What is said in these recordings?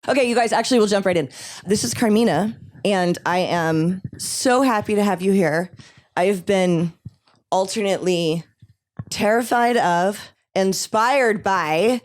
Okay, you guys, actually, we'll jump right in. This is Carmina, and I am so happy to have you here. I have been alternately terrified of, inspired by,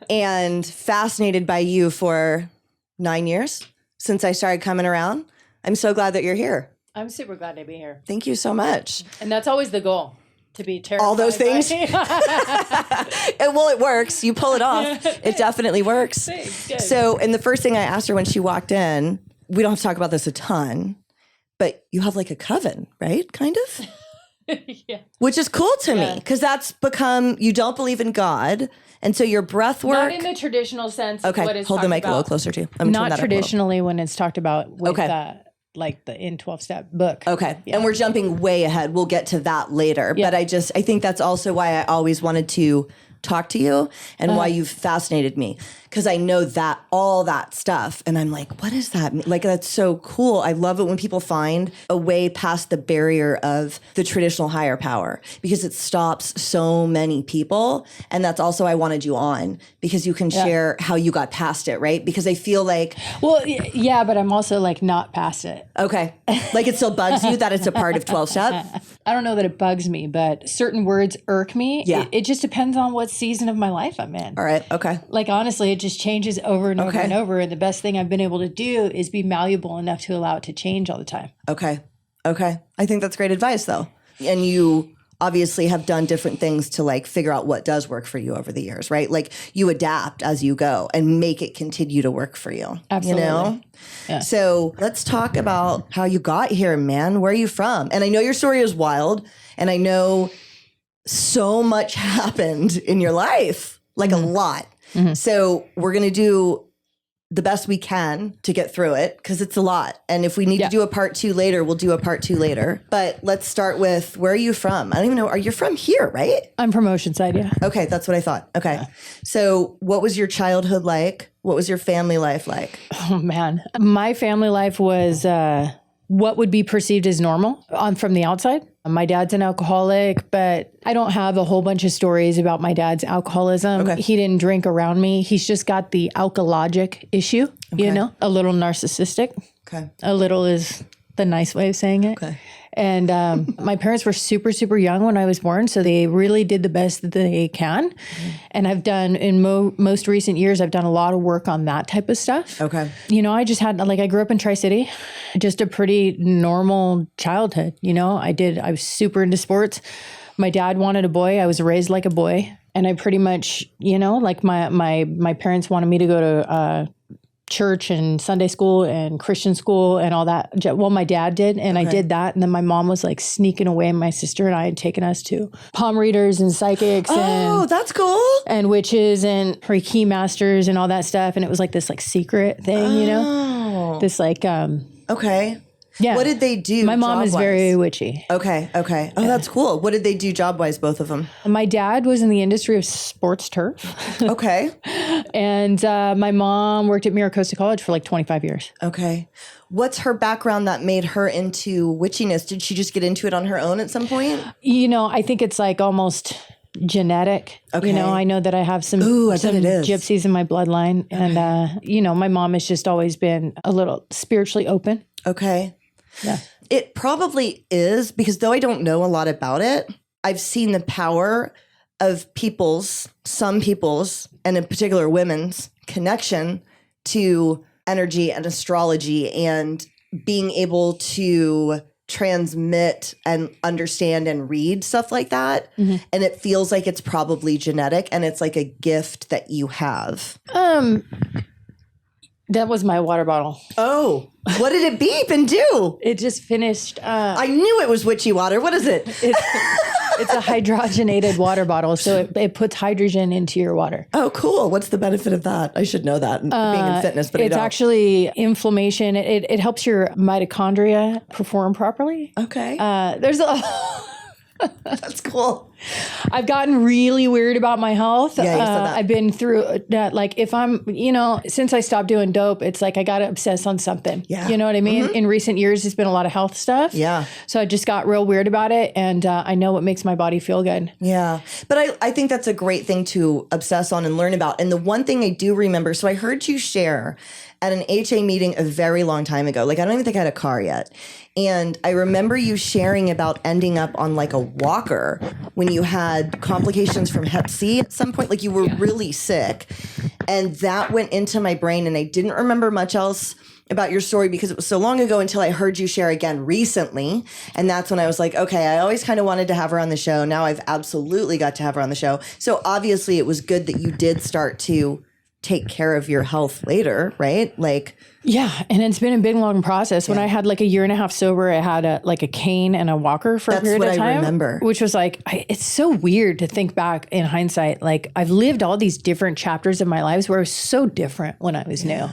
and fascinated by you for 9 years since I started coming around. I'm so glad that you're here. I'm super glad to be here. Thank you so much. And that's always the goal, to be terrified. All those things? Well, it works. You pull it off. It definitely works. Thanks, So, and the first thing I asked her when she walked in, we don't have to talk about this a ton, but you have like a coven, right? Kind of? Yeah. Which is cool to me because that's become, you don't believe in God. And so your breath work. Not in the traditional sense. Okay, of what is hold the mic about. a little closer to you. I'm gonna turn Not that up a little. traditionally when it's talked about with Okay. like the in 12-step book. Okay. Yeah. And we're jumping way ahead. We'll get to that later. Yeah. But I think that's also why I always wanted to talk to you and why you've fascinated me. Because I know that all that stuff. And I'm like, what does that mean? Like, that's so cool. I love it when people find a way past the barrier of the traditional higher power because it stops so many people. And that's also why I wanted you on because you can share how you got past it, right? Because I feel like... Well, yeah, but I'm also like not past it. Okay. Like it still bugs you that it's a part of 12-step? I don't know that it bugs me, but certain words irk me. Yeah. It just depends on what season of my life I'm in. All right. Okay. Like, honestly, it just changes over and over Okay. and over. And the best thing I've been able to do is be malleable enough to allow it to change all the time. Okay. I think that's great advice, though. And you obviously have done different things to like figure out what does work for you over the years, right? Like you adapt as you go and make it continue to work for you. Absolutely. You know? Yeah. So let's talk about how you got here, man. Where are you from? And I know your story is wild, and I know so much happened in your life, like a lot. Mm-hmm. So we're going to do the best we can to get through it because it's a lot. And if we need to do a part 2 later, we'll do a part 2 later. But let's start with, where are you from? I don't even know. Are you from here, right? I'm from Oceanside, yeah. Okay, that's what I thought. Okay. Yeah. So what was your childhood like? What was your family life like? Oh, man. My family life was what would be perceived as normal from the outside. My dad's an alcoholic, but I don't have a whole bunch of stories about my dad's alcoholism. Okay. He didn't drink around me. He's just got the alkalogic issue, you know, a little narcissistic. Okay. A little is the nice way of saying it. Okay. And my parents were super, super young when I was born, so they really did the best that they can. Mm-hmm. And I've done, in most recent years, I've done a lot of work on that type of stuff. Okay. You know, I just had, like, I grew up in Tri-City, just a pretty normal childhood. You know, I was super into sports. My dad wanted a boy. I was raised like a boy. And I pretty much, you know, like my parents wanted me to go to church and Sunday school and Christian school and all that. Well, my dad did, and I did that. And then my mom was like sneaking away, and my sister and I had taken us to palm readers and psychics. Oh, that's cool. And witches and Reiki masters and all that stuff. And it was like this like secret thing, you know, this like, okay. Yeah. What did they do? My mom is job-wise? very witchy. Okay. Oh, that's cool. What did they do job-wise, both of them? My dad was in the industry of sports turf. Okay. And my mom worked at Miracosta College for like 25 years. Okay. What's her background that made her into witchiness? Did she just get into it on her own at some point? You know, I think it's like almost genetic. Okay. You know, I know that I have some bet it is. gypsies in my bloodline. And, you know, my mom has just always been a little spiritually open. Okay. Yeah. It probably is, because though I don't know a lot about it, I've seen the power of some people's, and in particular women's, connection to energy and astrology and being able to transmit and understand and read stuff like that. Mm-hmm. And it feels like it's probably genetic, and it's like a gift that you have. That was my water bottle. Oh, what did it beep and do? It just finished. I knew it was witchy water. What is it? It's a hydrogenated water bottle. So it puts hydrogen into your water. Oh, cool. What's the benefit of that? I should know that being in fitness, but it's actually inflammation. It helps your mitochondria perform properly. Okay. There's a... That's cool. I've gotten really weird about my health. Yeah, you said that. I've been through that. Like if I'm, since I stopped doing dope, it's like I got to obsess on something. Yeah. You know what I mean? In recent years, it's been a lot of health stuff. Yeah. So I just got real weird about it. And I know what makes my body feel good. Yeah. But I think that's a great thing to obsess on and learn about. And the one thing I do remember, so I heard you share at an HA meeting a very long time ago. Like, I don't even think I had a car yet. And I remember you sharing about ending up on like a walker when you had complications from Hep C at some point. Like you were really sick. And that went into my brain. And I didn't remember much else about your story because it was so long ago until I heard you share again recently. And that's when I was like, okay, I always kind of wanted to have her on the show. Now I've absolutely got to have her on the show. So obviously it was good that you did start to take care of your health later, right? Like, yeah. And it's been a big, long process. When I had like a year and a half sober, I had a cane and a walker for a period of time. That's what I remember. Which was like, it's so weird to think back in hindsight. Like I've lived all these different chapters of my lives where I was so different when I was new.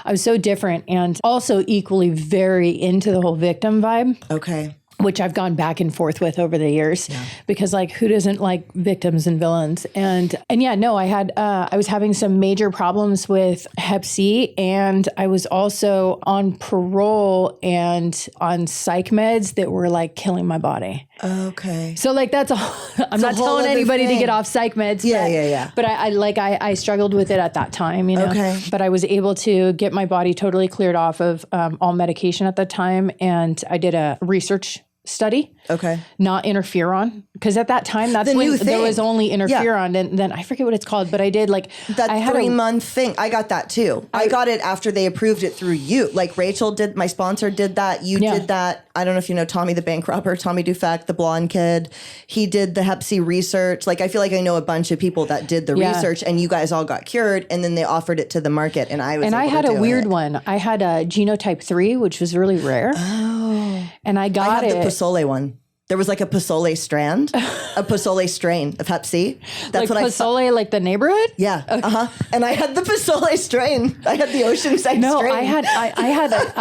I was so different and also equally very into the whole victim vibe. Okay. Which I've gone back and forth with over the years because like who doesn't like victims and villains? And yeah, no, I was having some major problems with Hep C and I was also on parole and on psych meds that were like killing my body. Okay. So like that's I'm not telling anybody to get off psych meds. Yeah. But I struggled with it at that time, Okay. But I was able to get my body totally cleared off of all medication at the time. And I did a research study. Okay. Not interferon. Because at that time, that's when there was only interferon. And then I forget what it's called, but I did like... That 3-month thing. I got that too. I got it after they approved it through you. Like Rachel did, my sponsor did that. You did that. I don't know if you know Tommy the bank robber, Tommy Dufek, the blonde kid. He did the Hep C research. Like I feel like I know a bunch of people that did the research and you guys all got cured and then they offered it to the market and I was And I had a weird one. I had a genotype 3, which was really rare. Oh. And I got the Pasole one. There was like a Pasole strand, a Pasole strain of Hep C. That's like what Pasole, like the neighborhood? Yeah. Okay. And I had the Pasole strain. I had the Oceanside strain. No, I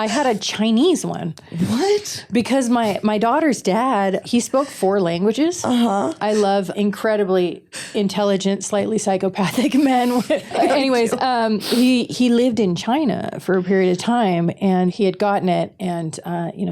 had a Chinese one. What? Because my daughter's dad, he spoke 4 languages. I love incredibly intelligent, slightly psychopathic men. Anyways, he lived in China for a period of time and he had gotten it and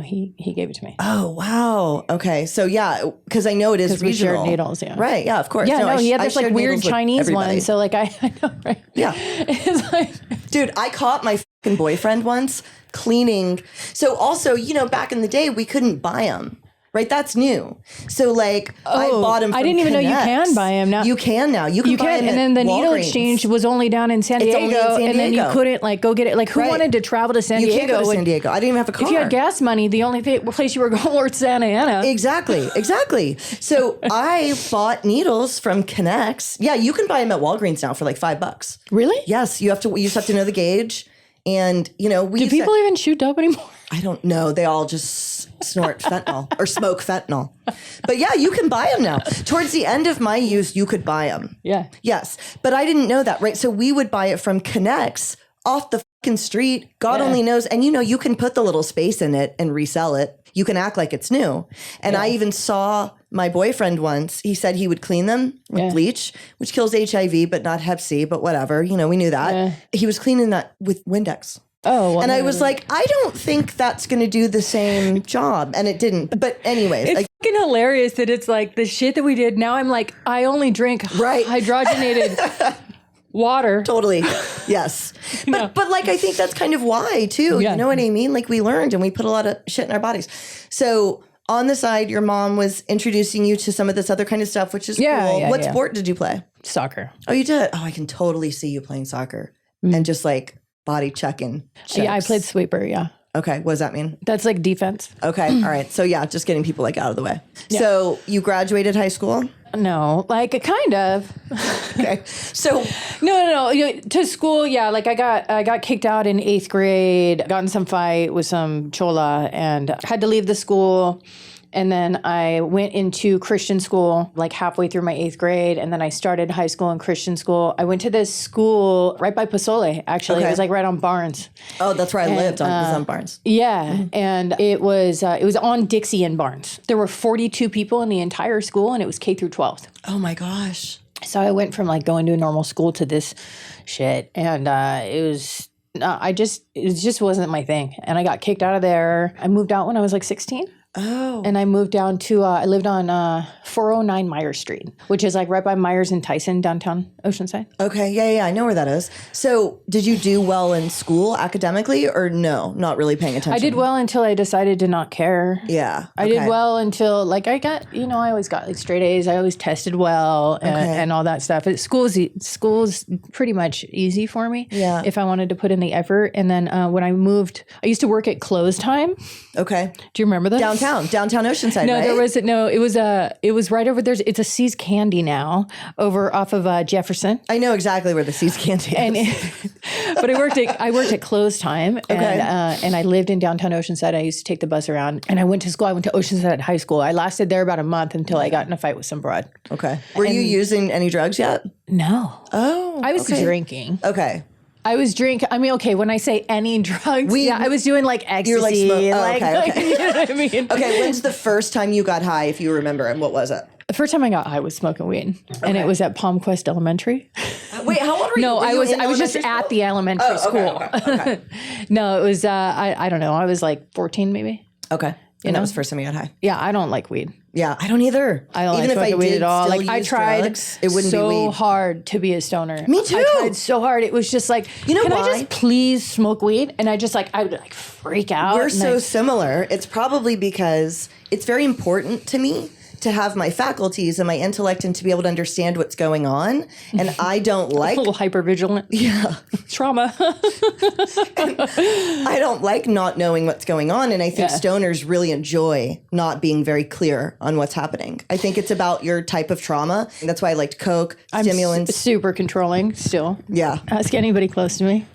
he gave it to me. Oh, wow. Okay. So yeah, because I know it is regional. We shared needles, yeah. Right, yeah, of course. Yeah, no, he had this like weird Chinese one. So like I know, right? Yeah. It's like, dude, I caught my fucking boyfriend once cleaning. So also, back in the day, we couldn't buy them. Right, that's new. So like, I bought them. I didn't even know you can buy them now. You can now. You can buy them. And then the needle exchange was only down in San Diego, and then you couldn't like go get it. Like, who wanted to travel to San Diego? You can't go to San Diego. I didn't even have a car. If you had gas money, the only place you were going was Santa Ana. Exactly. So I bought needles from Connects. Yeah, you can buy them at Walgreens now for like $5. Really? Yes, you just have to know the gauge, and do people even shoot dope anymore? I don't know. They all just snort fentanyl or smoke fentanyl. But yeah, you can buy them now. Towards the end of my use, you could buy them. Yeah. Yes. But I didn't know that, right? So we would buy it from Connects off the fucking street. God only knows. And you can put the little space in it and resell it. You can act like it's new. And I even saw my boyfriend once. He said he would clean them with bleach, which kills HIV, but not Hep C, but whatever. We knew that. Yeah. He was cleaning that with Windex. Oh, well, and I was like, I don't think that's going to do the same job. And it didn't. But anyways. It's fucking hilarious that it's like the shit that we did. Now I'm like, I only drink hydrogenated water. Totally. Yes. But like, I think that's kind of why too. Yeah. You know what I mean? Like we learned and we put a lot of shit in our bodies. So on the side, your mom was introducing you to some of this other kind of stuff, which is cool. What sport did you play? Soccer. Oh, you did? Oh, I can totally see you playing soccer and just like body checking. Yeah, I played sweeper. Yeah. Okay. What does that mean? That's like defense. Okay. All right. So yeah, just getting people like out of the way. Yeah. So you graduated high school? No, like kind of. Okay. So no. To school, yeah. Like I got kicked out in 8th grade. Got in some fight with some chola and had to leave the school. And then I went into Christian school like halfway through my 8th grade. And then I started high school and Christian school. I went to this school right by Pozole, actually. Okay. It was like right on Barnes. Oh, that's where I lived, was on Barnes. Yeah. And it was on Dixie and Barnes. There were 42 people in the entire school, and it was K through 12th. Oh my gosh. So I went from like going to a normal school to this shit. And it just wasn't my thing. And I got kicked out of there. I moved out when I was like 16. Oh. And I moved down to, I lived on 409 Myers Street, which is like right by Myers and Tyson, downtown Oceanside. Okay. Yeah. I know where that is. So did you do well in school academically or no? Not really paying attention? I did well until I decided to not care. Yeah. I did well until like I got, I always got like straight A's. I always tested well and all that stuff. School's pretty much easy for me. Yeah. If I wanted to put in the effort. And then when I moved, I used to work at Close Time. Okay. Do you remember that? Downtown Oceanside, No, right? it was right over there. It's a See's Candy now over off of Jefferson. I know exactly where the See's Candy is. But I worked at Close Time and I lived in downtown Oceanside. I used to take the bus around and I went to school. I went to Oceanside High School. I lasted there about a month until I got in a fight with some broad. Okay. Were you using any drugs yet? No. Oh, I was drinking. Okay. I was drinking. I mean, okay, when I say any drugs, I was doing like ecstasy. You're like, okay. You know what I mean? Okay, when's the first time you got high, if you remember, and what was it? The first time I got high was smoking weed, and it was at Palm Quest Elementary. Wait, how old were you? No, I was just school? at the elementary school. Okay. No, it was I don't know. I was like 14 maybe. Okay. And that was the first time you got high. Yeah, I don't like weed. Yeah, I don't either. I don't Even like smoking weed at all. Like I tried drugs, it wouldn't be so weed. hard to be a stoner. Me too. I tried so hard. It was just like, you know can why? I just please smoke weed? And I would like freak out. We're so similar. It's probably because it's very important to me to have my faculties and my intellect and to be able to understand what's going on. And I don't like... a little hypervigilant. Yeah. Trauma. I don't like not knowing what's going on. And I think stoners really enjoy not being very clear on what's happening. I think it's about your type of trauma. And that's why I liked Coke, stimulants. I'm super controlling still. Yeah. Ask anybody close to me.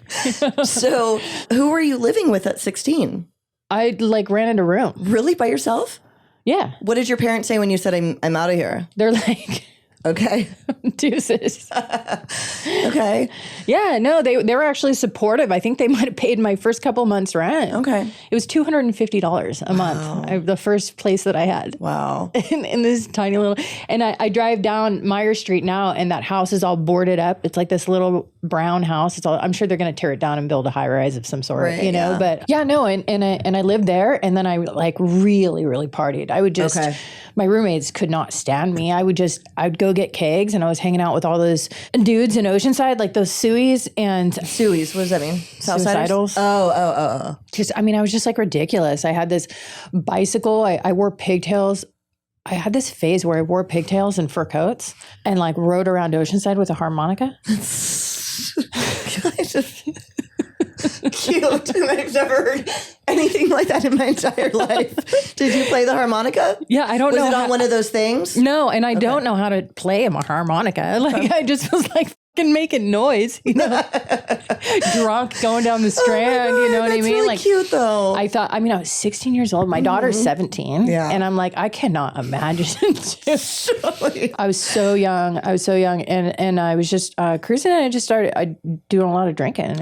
So who were you living with at 16? I like rented a room. Really? By yourself? Yeah. What did your parents say when you said, I'm out of here? They're like, okay. Deuces. Okay. Yeah, no, they were actually supportive. I think they might have paid my first couple months rent. Okay. It was $250 a month. The first place that I had. Wow. in this tiny little, and I drive down Myers Street now, and that house is all boarded up. It's like this little brown house. I'm sure they're going to tear it down and build a high rise of some sort, right, you know. Yeah. But yeah, no, and I lived there, and then I like really, really partied. I would just, my roommates could not stand me. I'd go get kegs, and I was hanging out with all those dudes in Oceanside, like those Sueys and Sueys. What does that mean? Suicidals. Oh. I was just like ridiculous. I had this bicycle. I wore pigtails. I had this phase where I wore pigtails and fur coats and like rode around Oceanside with a harmonica. Cute. I've never heard anything like that in my entire life. Did you play the harmonica? Yeah, I don't know. Was it on one of those things? No, and I don't know how to play a harmonica. Like I just was like fucking making noise, you know, drunk going down the Strand. Oh my God, you know what I mean? Really like cute though. I was 16 years old. My daughter's 17. Yeah. And I'm like, I cannot imagine. I was so young. And I was just cruising, and I just started doing a lot of drinking.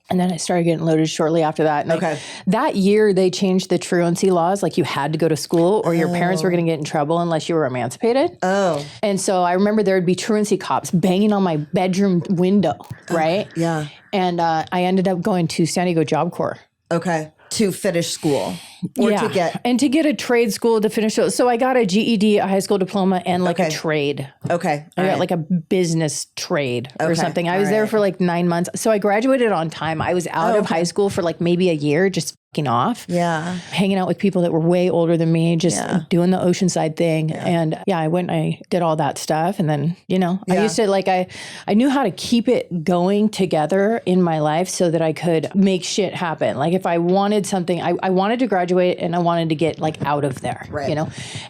And then I started getting loaded shortly after that. And that year, they changed the truancy laws. Like you had to go to school or your parents were going to get in trouble unless you were emancipated. Oh. And so I remember there would be truancy cops banging on my bedroom window, right? Yeah. And I ended up going to San Diego Job Corps. Okay. To finish school. Or to get a trade school to finish. So I got a GED, a high school diploma, and like a trade. Okay. I got like a business trade or something. I was there for like 9 months. So I graduated on time. I was out of high school for like maybe a year, just fucking off. Yeah. Hanging out with people that were way older than me, just doing the Oceanside thing. Yeah. And I went and I did all that stuff. And then, I used to I knew how to keep it going together in my life so that I could make shit happen. Like if I wanted something, I wanted to graduate and I wanted to get like out of there,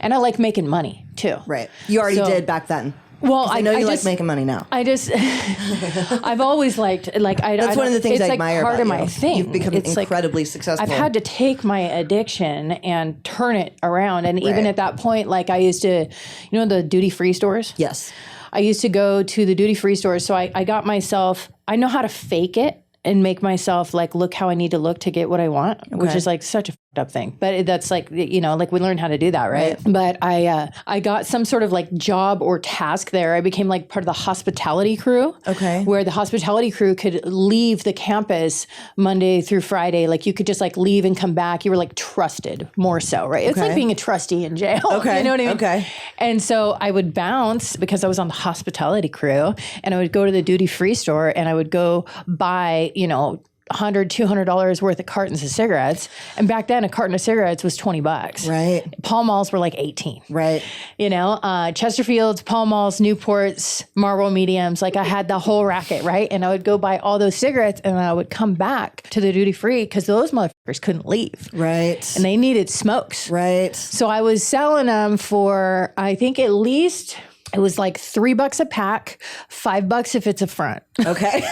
and I like making money too. Right. You already did back then. Well, I know you like making money now. I've always liked, That's one of the things I admire part about of my thing. You've become incredibly successful. I've had to take my addiction and turn it around. And even at that point, like I used to, the duty-free stores? Yes. I used to go to the duty-free stores. So I got myself, I know how to fake it and make myself like look how I need to look to get what I want, which is like such a fucked up thing. But that's like, like we learned how to do that, right? But I got some sort of like job or task there. I became like part of the hospitality crew. Okay. Where the hospitality crew could leave the campus Monday through Friday. Like you could just like leave and come back. You were like trusted more so, right? It's like being a trustee in jail. Okay. You know what I mean? Okay. And so I would bounce because I was on the hospitality crew, and I would go to the duty free store and I would go buy, $100, $200 worth of cartons of cigarettes. And back then a carton of cigarettes was $20. Right. Pall Malls were like 18. Right. Chesterfields, Pall Malls, Newports, Marlboro mediums. Like I had the whole racket, right? And I would go buy all those cigarettes and I would come back to the duty free because those motherfuckers couldn't leave. Right. And they needed smokes. Right. So I was selling them for, I think at least it was like $3 a pack, $5 if it's a front. Okay.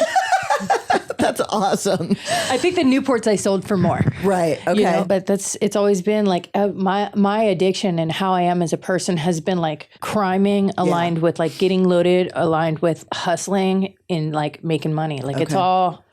That's awesome. I think the Newports I sold for more. Right. Okay. But it's always been like my addiction and how I am as a person has been like criming aligned with like getting loaded, aligned with hustling in like making money. Like it's all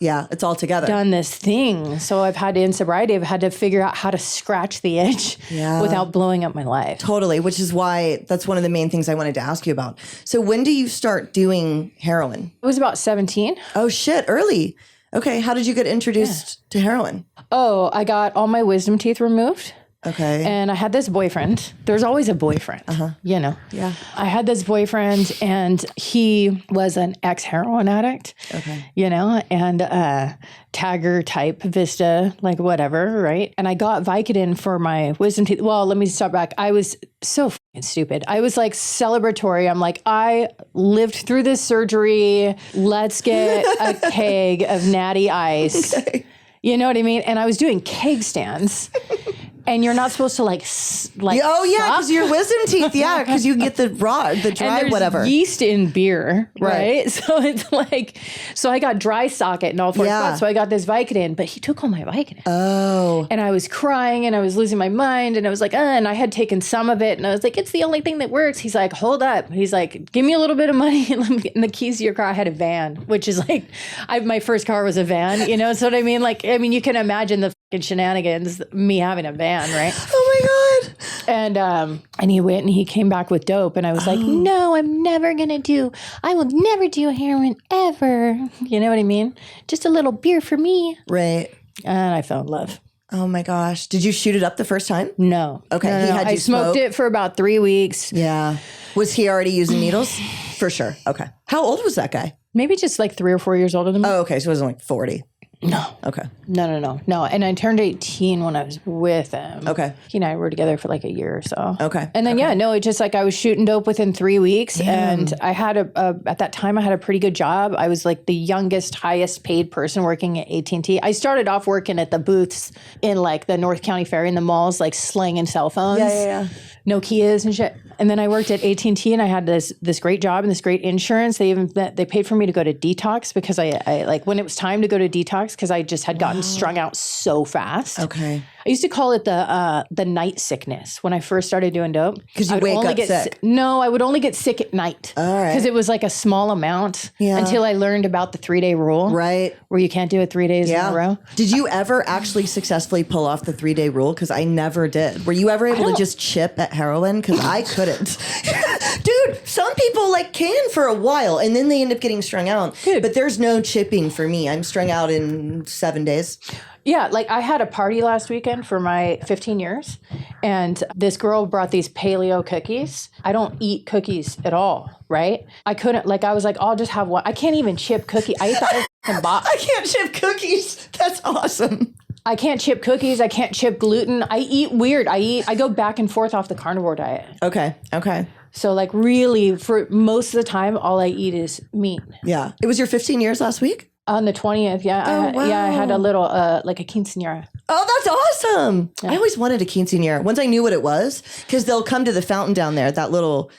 together. Done this thing. So I've had to, in sobriety, I've had to figure out how to scratch the itch without blowing up my life. Totally. Which is why that's one of the main things I wanted to ask you about. So when do you start doing heroin? It was about 17. Oh shit. Early. Okay. How did you get introduced to heroin? Oh, I got all my wisdom teeth removed. Okay. And I had this boyfriend. There's always a boyfriend, Yeah. I had this boyfriend and he was an ex-heroin addict, and Tagger type Vista, like whatever, right? And I got Vicodin for my wisdom teeth. Well, let me step back. I was so fucking stupid. I was like celebratory. I'm like, I lived through this surgery. Let's get a keg of natty ice. Okay. You know what I mean? And I was doing keg stands. And you're not supposed to like oh yeah, because your wisdom teeth, because you get the dry, and there's whatever yeast in beer, right? So it's like, so I got dry socket and all four spots. So I got this Vicodin, but he took all my Vicodin. Oh, and I was crying and I was losing my mind and I was like, and I had taken some of it and I was like, it's the only thing that works. He's like, hold up. He's like, give me a little bit of money and let me get in the keys to your car. I had a van, which is like, my first car was a van. So what I mean? Like, you can imagine the fucking shenanigans, me having a van. Right? Oh my God. And he went and he came back with dope and I was like, no, I will never do heroin ever. You know what I mean? Just a little beer for me. Right. And I fell in love. Oh my gosh. Did you shoot it up the first time? No. Okay. No. I smoked it for about 3 weeks. Yeah. Was he already using needles? For sure. Okay. How old was that guy? Maybe just like 3 or 4 years older than me. Oh, okay. So he wasn't like 40. No. Okay. No. And I turned 18 when I was with him. Okay. He and I were together for like a year or so. Okay. And then, it just like I was shooting dope within 3 weeks. Damn. And I had at that time, I had a pretty good job. I was like the youngest, highest paid person working at AT&T. I started off working at the booths in like the North County Fair in the malls, like slinging cell phones. Yeah. Nokias and shit. And then I worked at AT&T and I had this great job and this great insurance. They paid for me to go to detox because I like when it was time to go to detox because I just had gotten strung out so fast. Okay. I used to call it the night sickness when I first started doing dope. Because you wake up sick. No, I would only get sick at night. All right. Because it was like a small amount until I learned about the 3-day rule. Right. Where you can't do it 3 days in a row. Did you ever actually successfully pull off the 3-day rule? Because I never did. Were you ever able to just chip at heroin? Because I couldn't. Dude, some people like can for a while and then they end up getting strung out. Dude. But there's no chipping for me. I'm strung out in 7 days. Yeah, like I had a party last weekend for my 15 years and this girl brought these paleo cookies. I don't eat cookies at all, right? I couldn't, like I was like, I'll just have one. I can't even chip cookie. I ate the whole fucking box. I can't chip cookies. That's awesome. I can't chip cookies. I can't chip gluten. I eat weird. I go back and forth off the carnivore diet. Okay. So like really for most of the time, all I eat is meat. Yeah. It was your 15 years last week? On the 20th, wow. I had a little, like a quinceañera. Oh, that's awesome. I always wanted a quinceañera. Once I knew what it was, because they'll come to the fountain down there, that little,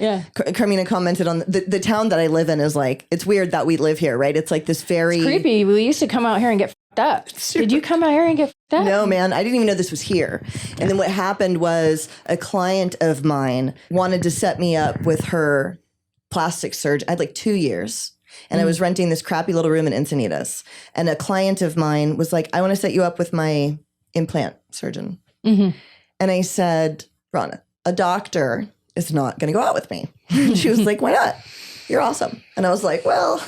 Carmina commented on the town that I live in is like, it's weird that we live here, right? It's like this very... It's creepy. We used to come out here and get f***ed up. Did you come out here and get f***ed up? No, man. I didn't even know this was here. And then what happened was a client of mine wanted to set me up with her plastic surgeon. I had like 2 years. And I was renting this crappy little room in Encinitas. And a client of mine was like, I want to set you up with my implant surgeon. And I said, Ronna, a doctor is not going to go out with me. She was like, why not? You're awesome. And I was like, well,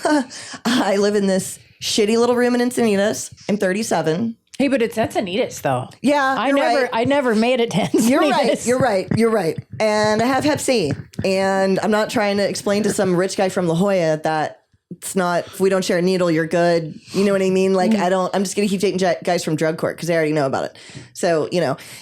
I live in this shitty little room in Encinitas. I'm 37. Hey, but it's Encinitas though. Yeah, I never made it to Encinitas. You're right. And I have Hep C. And I'm not trying to explain to some rich guy from La Jolla that it's not, if we don't share a needle, you're good. You know what I mean? Like, I'm just going to keep dating guys from drug court because they already know about it. So,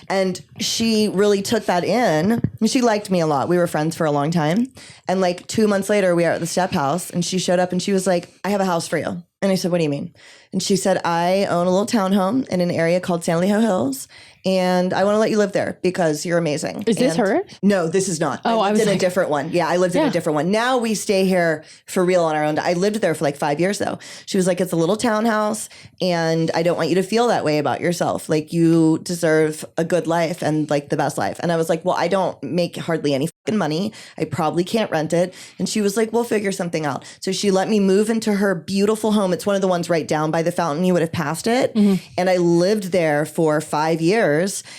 and she really took that in. She liked me a lot. We were friends for a long time. And like 2 months later, we were at the step house and she showed up and she was like, I have a house for you. And I said, what do you mean? And she said, I own a little townhome in an area called San Elijo Hills. And I want to let you live there because you're amazing. Is this her? No, this is not. I lived in a different one. Yeah, I lived in a different one. Now we stay here for real on our own. I lived there for like 5 years though. She was like, it's a little townhouse and I don't want you to feel that way about yourself. Like you deserve a good life and like the best life. And I was like, well, I don't make hardly any fucking money. I probably can't rent it. And she was like, we'll figure something out. So she let me move into her beautiful home. It's one of the ones right down by the fountain. You would have passed it. And I lived there for 5 years.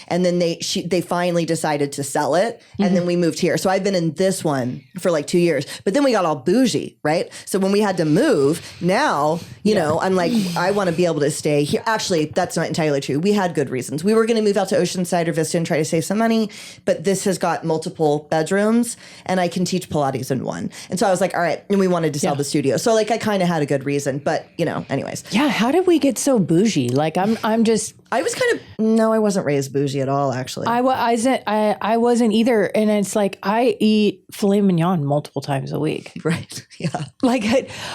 And then they finally decided to sell it. And then we moved here. So I've been in this one for like 2 years. But then we got all bougie, right? So when we had to move, now, you know, I'm like, I want to be able to stay here. Actually, that's not entirely true. We had good reasons. We were going to move out to Oceanside or Vista and try to save some money. But this has got multiple bedrooms and I can teach Pilates in one. And so I was like, all right. And we wanted to sell the studio. So like I kind of had a good reason. But, you know, anyways. Yeah. How did we get so bougie? Like I'm just... I was kind of, no, I wasn't raised bougie at all, actually. I wasn't either. And it's like, I eat filet mignon multiple times a week. Right. Yeah. Like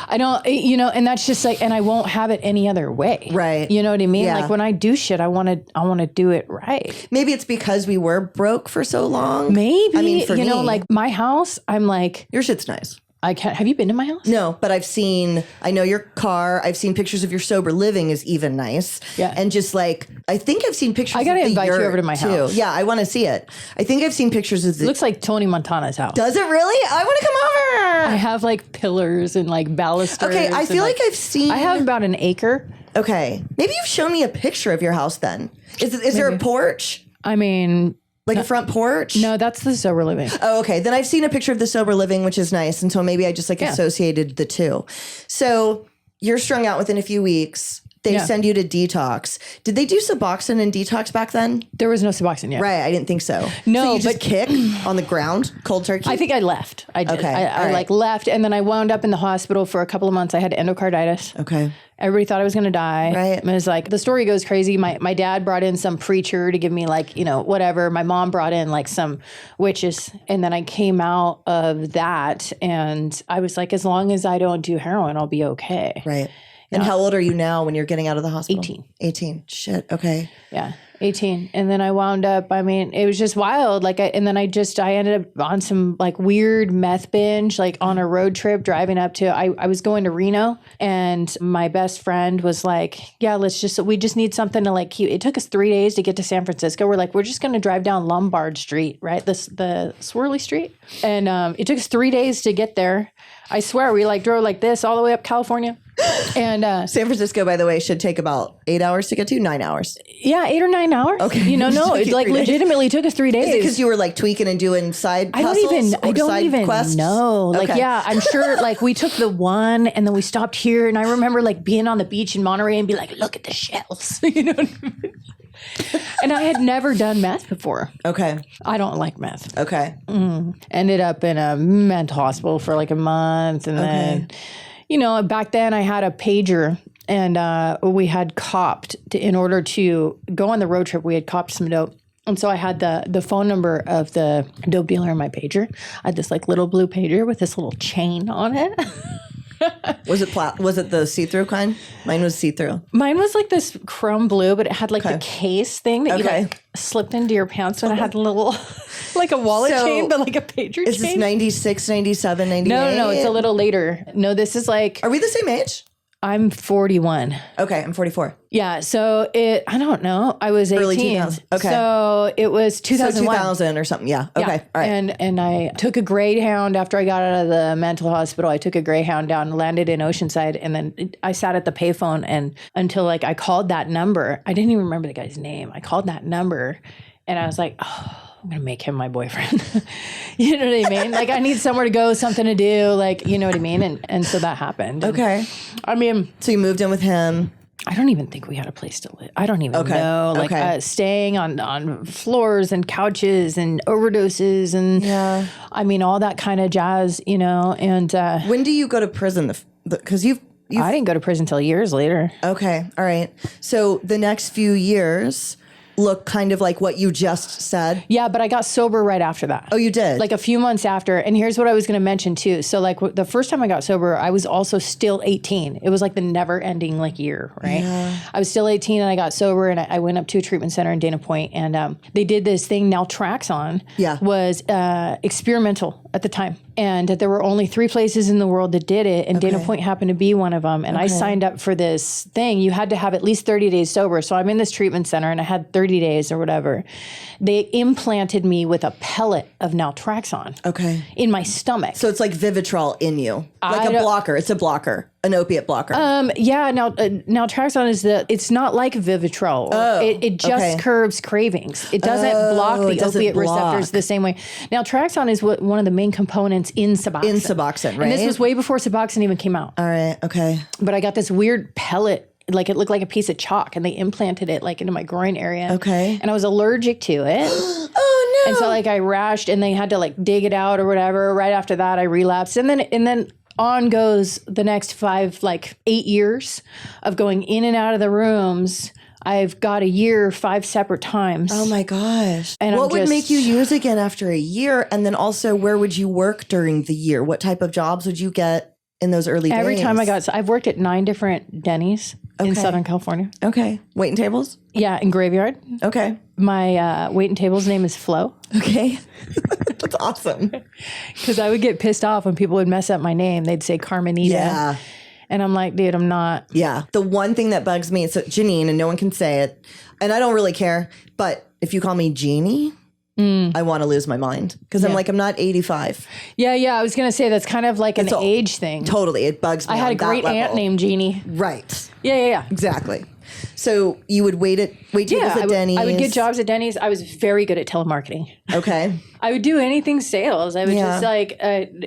I don't, you know, and that's just like, and I won't have it any other way. Right. You know what I mean? Yeah. Like when I do shit, I want to do it right. Maybe it's because we were broke for so long. Maybe, I mean, for you me, know, like my house, I'm like, your shit's nice. I can't. Have you been to my house? No, but I know your car. I've seen pictures of your sober living is even nice. Yeah. And just like, I think I've seen pictures I got to invite you over to my too. house. Yeah, I want to see it. I think I've seen pictures of It looks like Tony Montana's house. Does it really? I want to come over. I have like pillars and like balusters. Okay, I feel like I've seen. I have about an acre. Okay. Maybe you've shown me a picture of your house then. Is there a porch? I mean... Like a front porch? No, that's the sober living. Oh, okay. Then I've seen a picture of the sober living, which is nice. And so maybe I just associated the two. So you're strung out within a few weeks. They send you to detox. Did they do Suboxone and detox back then? There was no Suboxone yet. Right. I didn't think so. No, so you just kick on the ground, cold turkey? I think I left. I did. Okay. I like left. And then I wound up in the hospital for a couple of months. I had endocarditis. Okay. Everybody thought I was going to die. Right. And it was like, the story goes crazy. My dad brought in some preacher to give me like, you know, whatever. My mom brought in like some witches. And then I came out of that and I was like, as long as I don't do heroin, I'll be okay. Right. And how old are you now when you're getting out of the hospital? 18. 18. Shit. Okay. Yeah. 18. And then I wound up, I mean, it was just wild. Like, I ended up on some like weird meth binge, like on a road trip driving up to, I was going to Reno and my best friend was like, yeah, we just need something to like keep. It took us 3 days to get to San Francisco. We're like, we're just going to drive down Lombard Street, right? The swirly street. And it took us 3 days to get there. I swear we like drove like this all the way up California. And San Francisco, by the way, should take about 8 hours to get to, 9 hours. Yeah, 8 or 9 hours. Okay. You know, no, it like legitimately took us 3 days. Is it because you were like tweaking and doing side hustles? I don't even quests? know. Like, okay. yeah, I'm sure like we took the one and then we stopped here. And I remember like being on the beach in Monterey and be like, look at the shells. You know what I mean? And I had never done meth before. Okay. I don't like meth. Okay. Ended up in a mental hospital for like a month. And then, you know, back then I had a pager and we had copped in order to go on the road trip. We had copped some dope. And so I had the phone number of the dope dealer in my pager. I had this like little blue pager with this little chain on it. Was it the see-through kind? Mine was see-through. Mine was like this chrome blue, but it had like the case thing that you like slipped into your pants, and it had a little, like a wallet chain, but like a pager chain. Is this 96, 97, 98? No, it's a little later. No, this is like... Are we the same age? I'm 41. Okay, I'm 44. Yeah, so I don't know. I was 18. Early 2000s. Okay. So it was 2001. So 2000 or something, yeah. Okay, all right. And I took a Greyhound after I got out of the mental hospital. I took a Greyhound down, landed in Oceanside, and then I sat at the payphone and until like I called that number. I didn't even remember the guy's name. I called that number and I was like, oh, I'm going to make him my boyfriend. You know what I mean? Like I need somewhere to go, something to do, like, you know what I mean? And so that happened. And, okay. I mean. So you moved in with him. I don't even think we had a place to live. I don't even know. Like staying on floors and couches and overdoses and I mean, all that kind of jazz, you know, and. When do you go to prison? Because you've I didn't go to prison until years later. Okay. All right. So the next few years look kind of like what you just said. Yeah, but I got sober right after that. Oh, you did? Like a few months after. And here's what I was going to mention too. So like the first time I got sober, I was also still 18. It was like the never ending like year, right? Yeah. I was still 18 and I got sober and I went up to a treatment center in Dana Point and they did this thing, naltrexone was experimental at the time. And there were only 3 places in the world that did it. And Dana Point happened to be one of them. And I signed up for this thing. You had to have at least 30 days sober. So I'm in this treatment center and I had 30 days or whatever. They implanted me with a pellet of naltrexone in my stomach. So it's like Vivitrol in you. Like a blocker. It's a blocker. An opiate blocker. Yeah. Now, naltrexone is it's not like Vivitrol. Oh, it just curbs cravings. It doesn't block the opiate receptors the same way. Naltrexone is one of the main components in Suboxone. In Suboxone, right? And this was way before Suboxone even came out. All right. Okay. But I got this weird pellet. Like it looked like a piece of chalk and they implanted it like into my groin area. Okay. And I was allergic to it. Oh no. And so like I rashed and they had to like dig it out or whatever. Right after that I relapsed. And then on goes the next 8 years of going in and out of the rooms. I've got a year 5 separate times. Oh my gosh. And what would make you use again after a year? And then also where would you work during the year? What type of jobs would you get in those early days? Every time I've worked at 9 different Denny's in Southern California. Okay. Waiting tables? Yeah, in Graveyard. Okay. My waiting table's name is Flo. Okay. That's awesome. Because I would get pissed off when people would mess up my name. They'd say Carmina. Yeah. And I'm like, dude, I'm not. Yeah. The one thing that bugs me, it's Janine, and no one can say it, and I don't really care, but if you call me Jeannie, I want to lose my mind because I'm like, I'm not 85. Yeah. I was going to say that's kind of like an age thing. Totally. It bugs me. I had a great aunt named Jeannie. Right. Yeah. Exactly. So you would wait tables at Denny's. I would get jobs at Denny's. I was very good at telemarketing. Okay. I would do anything sales. I would just like,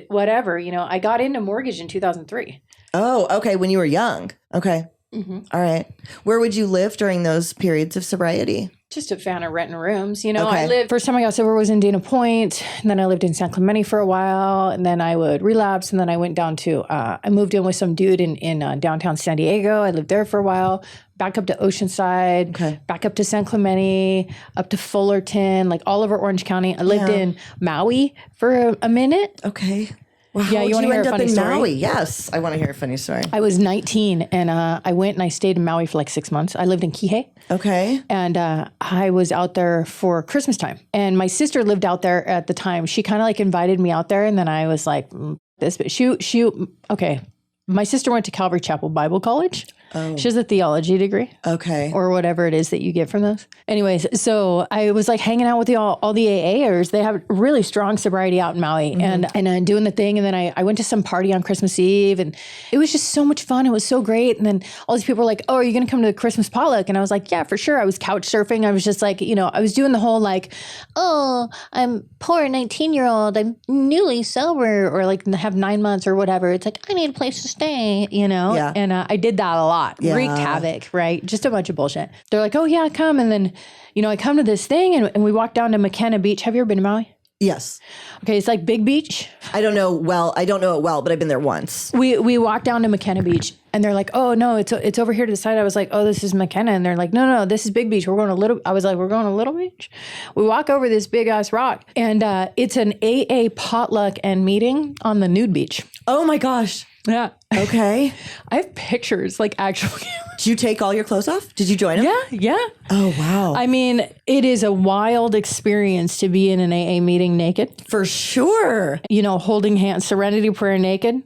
whatever, you know, I got into mortgage in 2003. Oh, okay. When you were young. Okay. Mm-hmm. All right. Where would you live during those periods of sobriety? Just a fan of renting rooms. You know, first time I got sober was in Dana Point, and then I lived in San Clemente for a while, and then I would relapse, and then I went down to, I moved in with some dude in downtown San Diego. I lived there for a while, back up to Oceanside, back up to San Clemente, up to Fullerton, like all over Orange County. I lived in Maui for a minute. Okay. Wow, yeah, you want to hear a funny story? Maui? Yes, I want to hear a funny story. I was 19 and I went and I stayed in Maui for like 6 months. I lived in Kihei. Okay. And I was out there for Christmas time. And my sister lived out there at the time. She kind of like invited me out there. And then I was like, this, but okay. My sister went to Calvary Chapel Bible College. Oh. She has a theology degree. Okay. Or whatever it is that you get from those. Anyways, so I was like hanging out with all the AAers. They have really strong sobriety out in Maui and doing the thing. And then I went to some party on Christmas Eve and it was just so much fun. It was so great. And then all these people were like, oh, are you going to come to the Christmas potluck? And I was like, yeah, for sure. I was couch surfing. I was just like, you know, I was doing the whole like, oh, I'm poor 19-year-old. I'm newly sober or like have 9 months or whatever. It's like, I need a place to stay, you know? Yeah. And I did that a lot. Wreaked havoc, right? Just a bunch of bullshit. They're like, oh yeah, come. And then, you know, I come to this thing and we walk down to McKenna Beach. Have you ever been to Maui? Yes. Okay, it's like Big Beach. I don't know it well, but I've been there once. We walked down to McKenna Beach and they're like, oh no, it's over here to the side. I was like, oh, this is McKenna. And they're like, no, this is Big Beach. We're going to Little. I was like, we're going to Little Beach. We walk over this big ass rock and it's an AA potluck and meeting on the nude beach. Oh my gosh. Yeah. Okay. I have pictures, like actual. Did you take all your clothes off? Did you join them? Yeah. Oh, wow. I mean, it is a wild experience to be in an AA meeting naked. For sure. You know, holding hands, serenity prayer naked,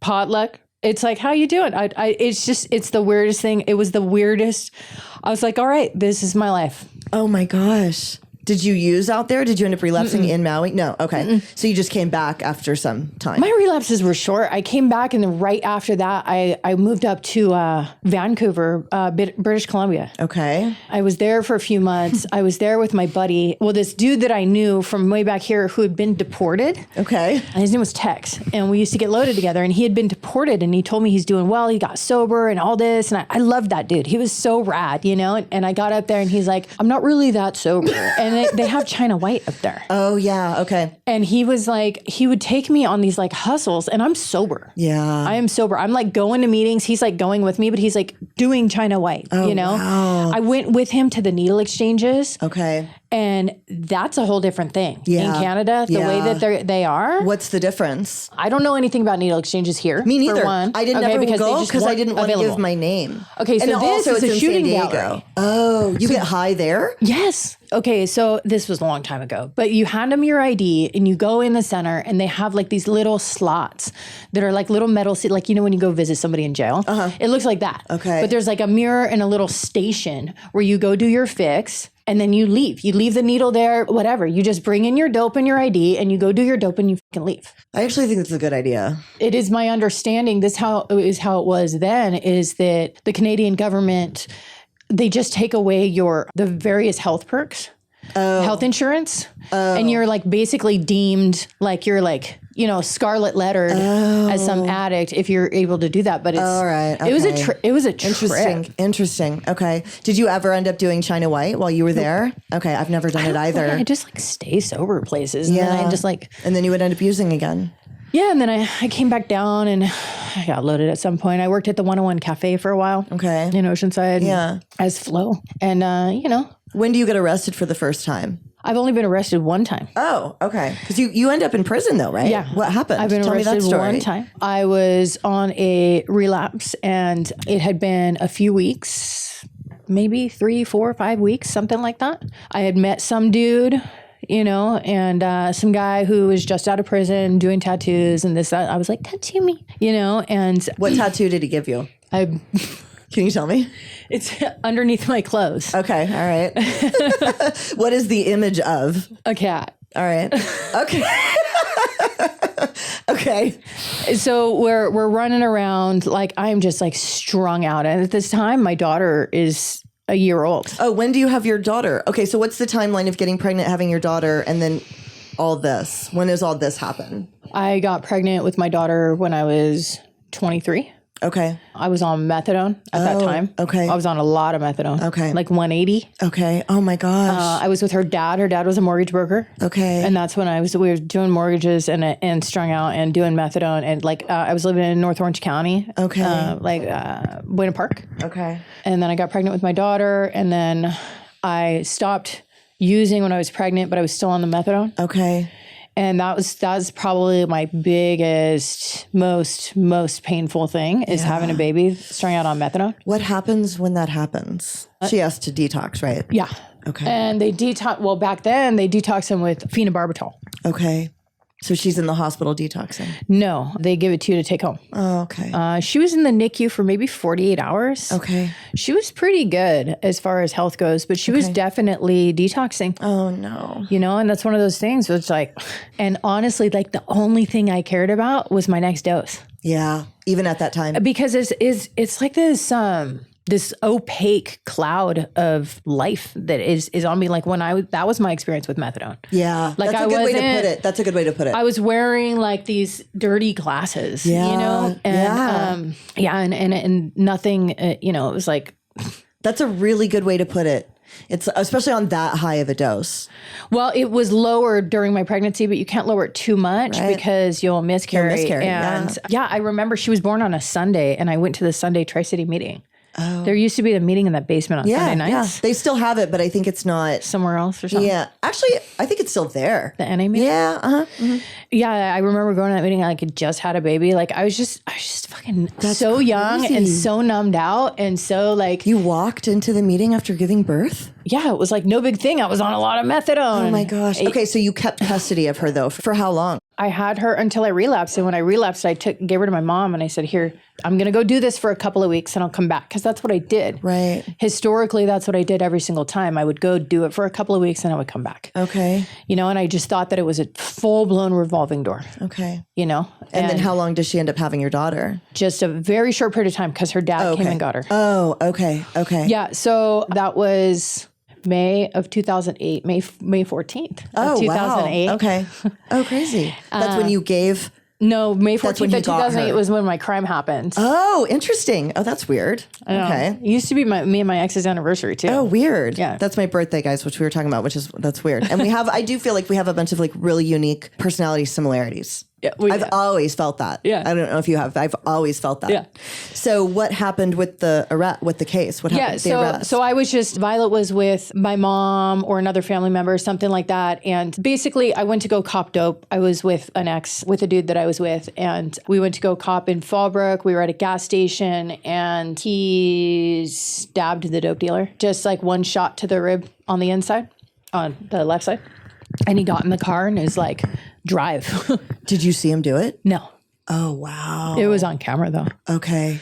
potluck. It's like, how you doing? It's the weirdest thing. It was the weirdest. I was like, all right, this is my life. Oh my gosh. Did you use out there? Did you end up relapsing in Maui? No. Okay. So you just came back after some time. My relapses were short. I came back, and then right after that, I moved up to Vancouver, British Columbia. Okay. I was there for a few months. I was there with my buddy. Well, this dude that I knew from way back here who had been deported. Okay. And his name was Tex. And we used to get loaded together. And he had been deported. And he told me he's doing well. He got sober and all this. And I loved that dude. He was so rad, you know? And I got up there and he's like, I'm not really that sober. And they have China White up there. Oh, yeah. Okay. And he was like, he would take me on these like hustles, and I'm sober. Yeah. I am sober. I'm like going to meetings. He's like going with me, but he's like doing China White, you know? Wow. I went with him to the needle exchanges. Okay. And that's a whole different thing in Yeah. Canada, the way that they are. What's the difference? I don't know anything about needle exchanges here. Me neither. For one. I didn't Okay, ever because they go just because I weren't didn't want to available. give my name. Okay, so and this also is it's a in shooting San Diego. gallery. Oh, you get high there? Yes. Okay, so this was a long time ago, but you hand them your ID and you go in the center and they have like these little slots that are like little metal seats, like, you know, when you go visit somebody in jail, it looks like that. Okay. But there's like a mirror and a little station where you go do your fix and then you leave. You leave the needle there, whatever. You just bring in your dope and your ID and you go do your dope and you fucking leave. I actually think that's a good idea. It is my understanding, this how it was then, is that the Canadian government, they just take away the various health perks, health insurance, and you're like basically deemed like you're like, you know, scarlet lettered as some addict if you're able to do that. But it's All right. Okay. it was a trip. Interesting. Okay. Did you ever end up doing China White while you were there? Okay. I've never done it either. I just like stay sober places. And then I just like, And then you would end up using again. yeah. And then I came back down and I got loaded at some point. I worked at the 101 Cafe for a while. Okay. In Oceanside. Yeah. As Flo. And, you know. When do you get arrested for the first time? I've only been arrested one time. Oh, okay. Because you end up in prison though, right? Yeah. What happened? I've been Tell me that arrested story. one time. I was on a relapse and it had been a few weeks, maybe 3, 4, 5 weeks, something like that. I had met some dude, you know, and some guy who was just out of prison doing tattoos and this, that. I was like, tattoo me, you know, and What tattoo did he give you? Can you tell me? It's underneath my clothes. Okay. All right. What is the image of? A cat. All right. Okay. Okay. So we're running around like I'm just like strung out. And at this time, my daughter is a year old. Oh, when do you have your daughter? Okay. So what's the timeline of getting pregnant, having your daughter, and then all this? When does all this happen? I got pregnant with my daughter when I was 23. Okay. I was on methadone at that time. Okay. I was on a lot of methadone. Okay. Like 180. Okay. Oh my gosh. I was with her dad. Her dad was a mortgage broker. Okay. And that's when we were doing mortgages and strung out and doing methadone. And like, I was living in North Orange County. Okay. Buena Park. Okay. And then I got pregnant with my daughter. And then I stopped using when I was pregnant, but I was still on the methadone. Okay. And that was probably my biggest, most painful thing is having a baby strung out on methadone. What happens when that happens? She has to detox, right? Yeah. Okay. And they back then they detox them with phenobarbital. Okay. So she's in the hospital detoxing. No, they give it to you to take home. Oh, okay. She was in the NICU for maybe 48 hours. Okay. She was pretty good as far as health goes, but she was definitely detoxing. Oh, no. You know, and that's one of those things where it's like, and honestly, like the only thing I cared about was my next dose. Yeah. Even at that time. Because it's like this opaque cloud of life that is on me. Like that was my experience with methadone. Yeah. Like That's a good way to put it. That's a good way to put it. I was wearing like these dirty glasses, Yeah. you know? And, and nothing, you know, it was like. That's a really good way to put it. It's especially on that high of a dose. Well, it was lowered during my pregnancy, but you can't lower it too much because you'll miscarry. You'll miscarry, and I remember she was born on a Sunday and I went to the Sunday Tri-City meeting. There used to be the meeting in that basement on Sunday nights. They still have it, but I think it's not Somewhere else or something. Yeah. Actually, I think it's still there. The NA meeting? Yeah. Uh-huh. Yeah, I remember going to that meeting. I had just had a baby. Like I was just fucking so young and so numbed out, and so like You walked into the meeting after giving birth? yeah, it was like no big thing. I was on a lot of methadone. Oh my gosh. Okay, so you kept custody of her though. For how long? I had her until I relapsed, and when I relapsed, I gave her to my mom, and I said, "Here, I'm going to go do this for a couple of weeks, and I'll come back," because that's what I did. Right. Historically, that's what I did every single time. I would go do it for a couple of weeks, and I would come back. Okay. You know, and I just thought that it was a full blown revolving door. Okay. You know, And then how long does she end up having your daughter? just a very short period of time because her dad came and got her. Oh, okay. Okay. Yeah, so that was May of 2008, May 14th of 2008. Wow. Okay. Oh, crazy. That's when you gave. No, May That's when 14th he of got 2008 her. was when my crime happened. Oh, interesting. Oh, that's weird. Okay. It used to be me and my ex's anniversary too. Oh, weird. Yeah. That's my birthday, guys, which we were talking about, that's weird. And I do feel like we have a bunch of like really unique personality similarities. Yeah, I've always felt that. Yeah. I don't know if you have. I've always felt that. Yeah. So what happened with the case? What happened with the arrest? So I was Violet was with my mom or another family member, something like that. And basically I went to go cop dope. I was with with a dude that I was with, and we went to go cop in Fallbrook. We were at a gas station, and he stabbed the dope dealer, just like one shot to the rib on the inside, on the left side. And he got in the car and is like, drive. Did you see him do it? No. Oh, wow. It was on camera though. Okay.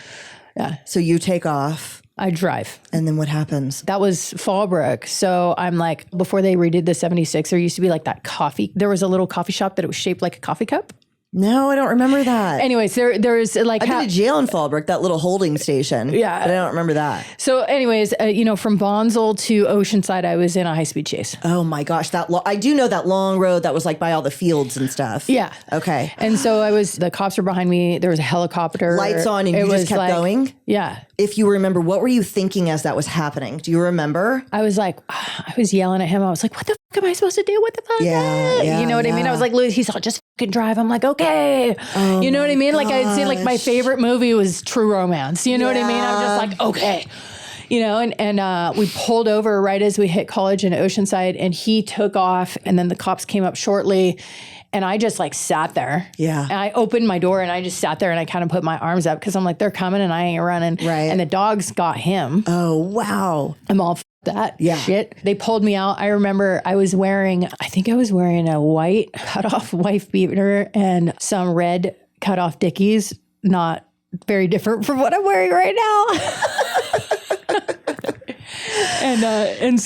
Yeah. So you take off. I drive. And then what happens? That was Fallbrook. So I'm like, before they redid the 76, there used to be like that coffee. There was a little coffee shop that it was shaped like a coffee cup. No, I don't remember that. Anyways, there is like... I've been to jail in Fallbrook, that little holding station. Yeah. But I don't remember that. So anyways, from Bonsall to Oceanside, I was in a high-speed chase. Oh my gosh, I do know that long road that was like by all the fields and stuff. Yeah. Okay. And so the cops were behind me. There was a helicopter. Lights on and you just kept going? Yeah. If you remember, what were you thinking as that was happening? Do you remember? I was like, I was yelling at him. I was like, what the fuck am I supposed to do? What the fuck? Yeah, you know what I mean? I was like, Louis, he's all, just fucking drive. I'm like, okay. You know what I mean? Like I'd say like my favorite movie was True Romance. You know what I mean? I'm just like, okay. You know, and we pulled over right as we hit college in Oceanside, and he took off, and then the cops came up shortly, and I just like sat there. Yeah. And I opened my door and I just sat there and I kind of put my arms up because I'm like, they're coming and I ain't running. Right. And the dogs got him. Oh, wow. I'm all that Yeah. shit. They pulled me out. I remember I think I was wearing a white cut-off wife beater and some red cut-off Dickies, not very different from what I'm wearing right now. And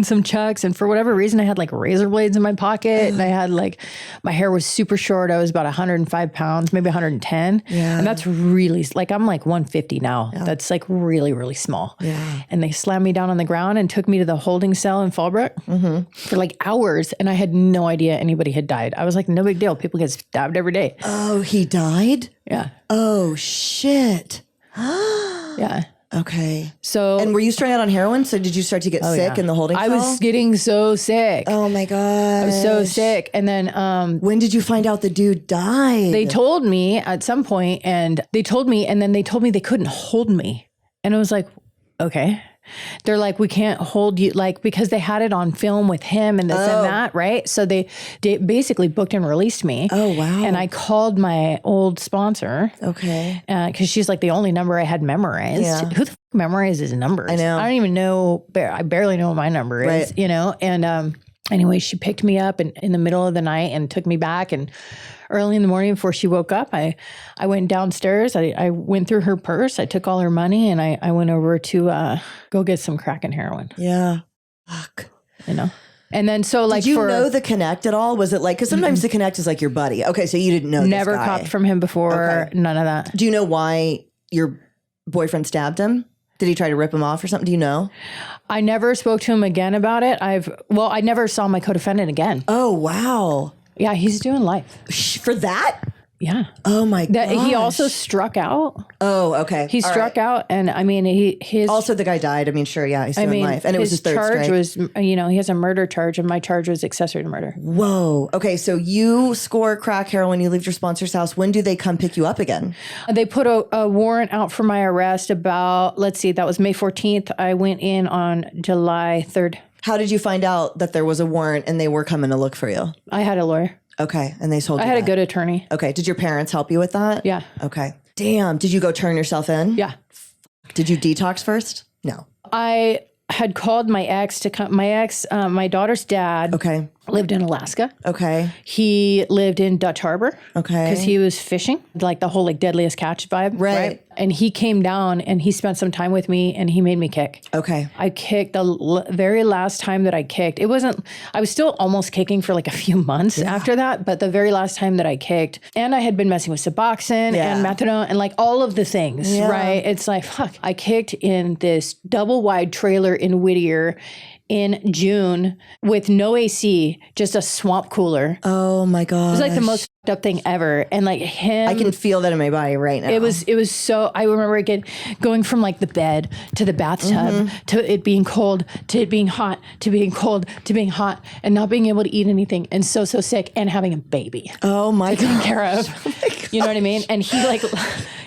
some Chucks, and for whatever reason I had like razor blades in my pocket, and I had like, my hair was super short. I was about 105 pounds, maybe 110. Yeah. And that's really like, I'm like 150 now. Yeah. That's like really, really small. Yeah. And they slammed me down on the ground and took me to the holding cell in Fallbrook for like hours. And I had no idea anybody had died. I was like, no big deal. People get stabbed every day. Oh, he died? Yeah. Oh, shit. Yeah. Okay. So, And were you strung out on heroin? So did you start to get sick in the holding I cell? was getting so sick. Oh my God. I was so sick. And then when did you find out the dude died? they told me at some point, and they told me they couldn't hold me. And I was like, okay. They're like, we can't hold you, like, because they had it on film with him and this and that, right? So they basically booked and released me. Oh, wow. And I called my old sponsor. Okay. Because she's like the only number I had memorized. Yeah. Who the fuck memorizes numbers? I know. I don't even know. I barely know what my number is, Right. you know? And anyway, she picked me up in the middle of the night and took me back. And early in the morning before she woke up, I went downstairs. I went through her purse. I took all her money, and I went over to go get some crack and heroin. Yeah. Fuck. You know? And then so like, did you know the Connect at all? Was it like, because sometimes the Connect is like your buddy. Okay, so you didn't know never this guy. copped from him before. Okay. None of that. Do you know why your boyfriend stabbed him? Did he try to rip him off or something? Do you know? I never spoke to him again about it. I never saw my co-defendant again. Oh, wow. Yeah, he's doing life. For that? Yeah. Oh my That gosh. he also struck out. Oh, okay. He struck out, and I mean, his Also, the guy died. I mean, sure, yeah, he's still in life, and it was his third charge strike. was, he has a murder charge, and my charge was accessory to murder. Whoa. Okay, so you score crack heroin. You leave your sponsor's house. When do they come pick you up again? They put a warrant out for my arrest about, let's see, that was May 14th. I went in on July 3rd. How did you find out that there was a warrant and they were coming to look for you? I had a lawyer. Okay, and they told you I had that. a good attorney. Okay, did your parents help you with that? Yeah. Okay. Damn, did you go turn yourself in? Yeah. Did you detox first? No. I had called my ex to come. My daughter's dad Okay. lived in Alaska. Okay. He lived in Dutch Harbor. Okay. Because he was fishing, like the whole like deadliest catch vibe. Right. And he came down and he spent some time with me and he made me kick. Okay. I kicked the very last time that I kicked. I was still almost kicking for like a few months after that, but the very last time that I kicked, and I had been messing with Suboxone and methadone and like all of the things, right? It's like, fuck. I kicked in this double wide trailer in Whittier in June with no AC, just a swamp cooler. Oh my God. It was like the most fucked up thing ever. And like him, I can feel that in my body right now. it was so, I remember again going from like the bed to the bathtub to it being cold, to it being hot, to being cold, to being hot, and not being able to eat anything, and so sick, and having a baby Oh my God. care of. You know what I mean? And he like,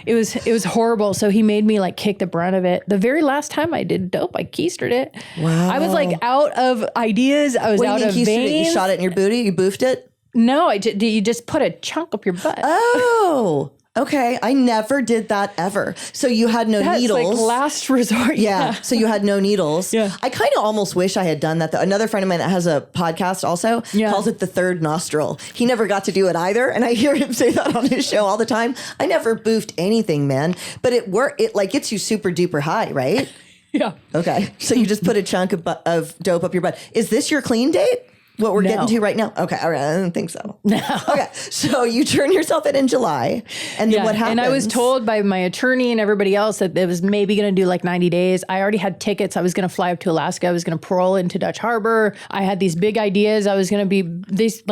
it was horrible. So he made me like kick the brunt of it. The very last time I did dope, I keistered it. Wow. I was like out of ideas. I was out of veins. You shot it in your booty? You boofed it? No, you just put a chunk up your butt. Oh, okay. I never did that ever. So you had no That's needles. like last resort. Yeah. So you had no needles. Yeah. I kind of almost wish I had done that though. Another friend of mine that has a podcast also calls it the third nostril. He never got to do it either. And I hear him say that on his show all the time. I never boofed anything, man. But it like gets you super duper high, right? Yeah. Okay. So you just put a chunk of dope up your butt. Is this your clean date? What we're getting to right now? Okay. All right. I don't think so. No. Okay. So you turn yourself in July. And then what happens? And I was told by my attorney and everybody else that it was maybe going to do like 90 days. I already had tickets. I was going to fly up to Alaska. I was going to parole into Dutch Harbor. I had these big ideas. I was going to be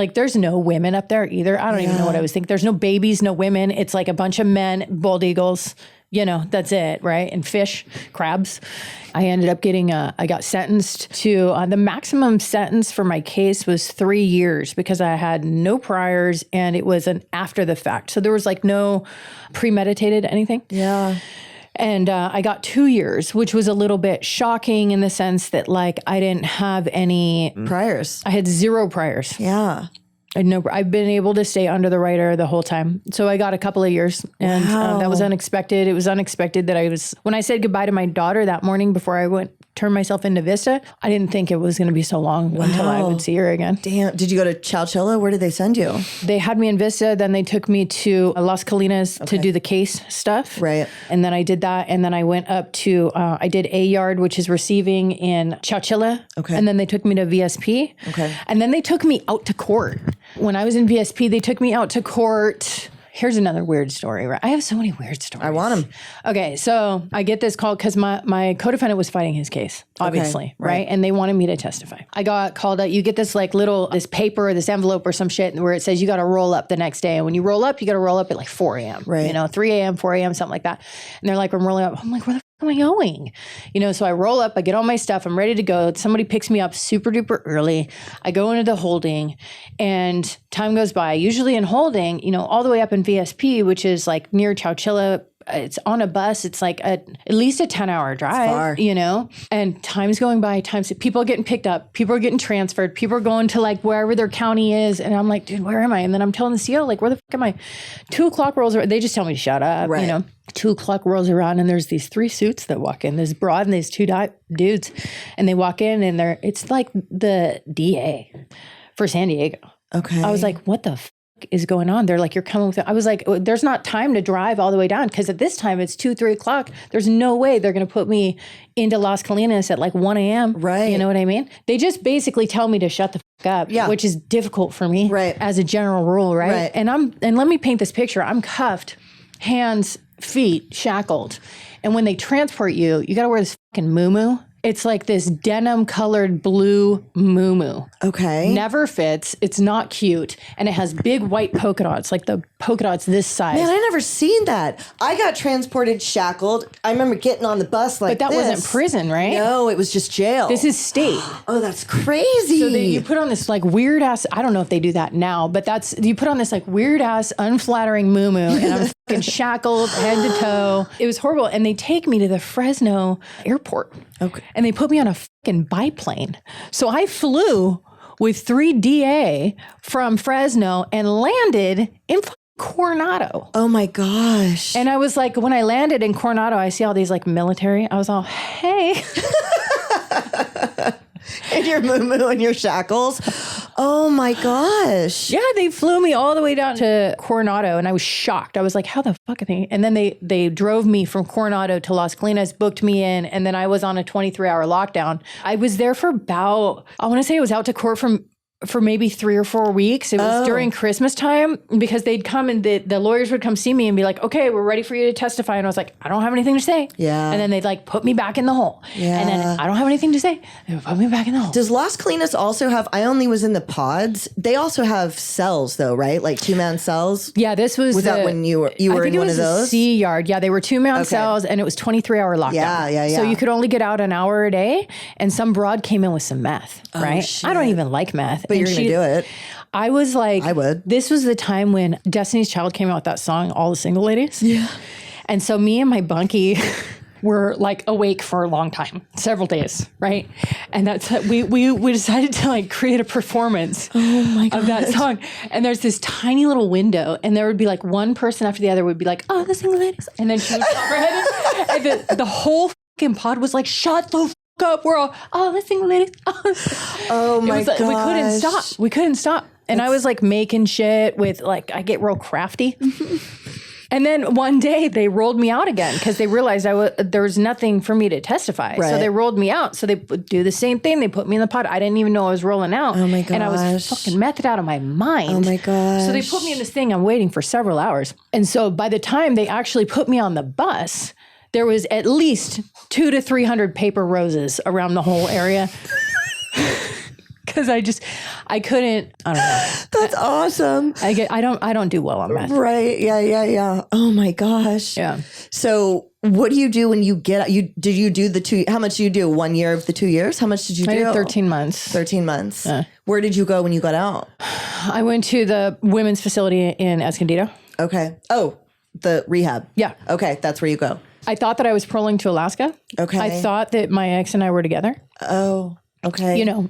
there's no women up there either. I don't even know what I was thinking. There's no babies, no women. It's like a bunch of men, bald eagles. That's it, right? And fish, crabs. I ended up I got sentenced to, the maximum sentence for my case was 3 years because I had no priors and it was an after the fact. So there was like no premeditated anything. Yeah. And I got 2 years, which was a little bit shocking in the sense that like I didn't have any priors. I had 0 priors. Yeah. I've been able to stay under the radar the whole time. So I got a couple of years and that was unexpected. It was unexpected that when I said goodbye to my daughter that morning before I turned myself into Vista, I didn't think it was going to be so long until I would see her again. Damn. Did you go to Chowchilla? Where did they send you? They had me in Vista. Then they took me to Las Colinas to do the case stuff. Right. And then I did that. And then I went up to, I did A yard, which is receiving in Chowchilla. Okay. And then they took me to VSP. Okay. And then they took me out to court. When I was in VSP, they took me out to court. Here's another weird story, right? I have so many weird stories. I want them. Okay, so I get this call because my co-defendant was fighting his case, obviously, right? And they wanted me to testify. I got called out. You get this like this paper or this envelope or some shit where it says you got to roll up the next day. And when you roll up, you got to roll up at like 4 a.m. Right. 3 a.m., 4 a.m., something like that. And they're like, I'm rolling up. I'm like, where the am I going? So I roll up, I get all my stuff, I'm ready to go. Somebody picks me up super duper early. I go into the holding and time goes by. Usually in holding, all the way up in VSP, which is like near Chowchilla, it's on a bus. It's like at least a 10-hour drive, and time's going by, people are getting picked up, people are getting transferred, people are going to like wherever their county is. And I'm like, dude, where am I? And then I'm telling the CO, like, where the fuck am I? 2:00 rolls around. They just tell me to shut up, 2:00 rolls around and there's these 3 suits that walk in, this broad and these 2 dudes. And they walk in and it's like the DA for San Diego. Okay. I was like, what the fuck is going on? They're like, you're coming with it. I was like, there's not time to drive all the way down because at this time it's 2-3 o'clock. There's no way they're going to put me into Las Colinas at like 1 a.m. Right. You know what I mean? They just basically tell me to shut the fuck up, which is difficult for me as a general rule, right? And let me paint this picture. I'm cuffed, hands, feet shackled. And when they transport you, you got to wear this fucking muumuu. It's like this denim colored blue muumuu. Okay. Never fits. It's not cute. And it has big white polka dots, like the polka dots this size. Man, I never seen that. I got transported shackled. I remember getting on the bus like But that this. wasn't prison, right? No, it was just jail. This is state. Oh, that's crazy. So you put on this like weird ass, I don't know if they do that now, but you put on this like weird ass, unflattering muumuu, and I'm fucking shackled head to toe. It was horrible. And they take me to the Fresno airport. Okay. And they put me on a fucking biplane. So I flew with 3DA from Fresno and landed in Coronado. Oh my gosh. And I was like, when I landed in Coronado, I see all these like military. I was all, hey. And your muumuu and your shackles. Oh my gosh. Yeah, they flew me all the way down to Coronado and I was shocked. I was like, how the fuck are they? And then they drove me from Coronado to Las Colinas, booked me in, and then I was on a 23-hour lockdown. I was there for about, I want to say I was out to court for maybe 3 or 4 weeks. It was during Christmas time because they'd come and the lawyers would come see me and be like, okay, we're ready for you to testify. And I was like, I don't have anything to say. Yeah. And then they'd like put me back in the hole. Yeah. And then I don't have anything to say. They would put me back in the hole. Does Las Colinas also have, I only was in the pods. They also have cells though, right? Like 2-man cells? Yeah, this was that when you were in one of I think it was those? a C yard. Yeah, they were 2-man cells and it was 23-hour lockdown. Yeah. So you could only get out an hour a day and some broad came in with some meth, right? Shit. I don't even like meth. But you're going to do it. I was like, I would. This was the time when Destiny's Child came out with that song, All the Single Ladies. Yeah. And so me and my bunkie were like awake for a long time, several days, right? And that's we decided to like create a performance of that song. And there's this tiny little window, and there would be like one person after the other would be like, "Oh, the single ladies," and then she would pop her head in, and the whole fucking pod was like, "Shut the fuck up!" We're all, "Oh, the single ladies." Oh my gosh, we couldn't gosh. stop. We couldn't stop. And I was like making shit with like, I get real crafty. And then one day they rolled me out again because they realized there was nothing for me to testify. Right. So they rolled me out. So they would do the same thing. They put me in the pod. I didn't even know I was rolling out. Oh my gosh. And I was fucking methed out of my mind. Oh my gosh. So they put me in this thing. I'm waiting for several hours. And so by the time they actually put me on the bus, there was at least 200 to 300 paper roses around the whole area. Because I couldn't, I don't know. That's awesome. I don't do well on meth. Right. Yeah. Oh my gosh. Yeah. So what do you do when you get out? Did you do the 2, how much did you do? 1 year of the 2 years? How much did you do? I did 13 months. 13 months. Where did you go when you got out? I went to the women's facility in Escondido. Okay. Oh, the rehab. Yeah. Okay. That's where you go. I thought that I was paroling to Alaska. Okay. I thought that my ex and I were together. Oh, okay. You know,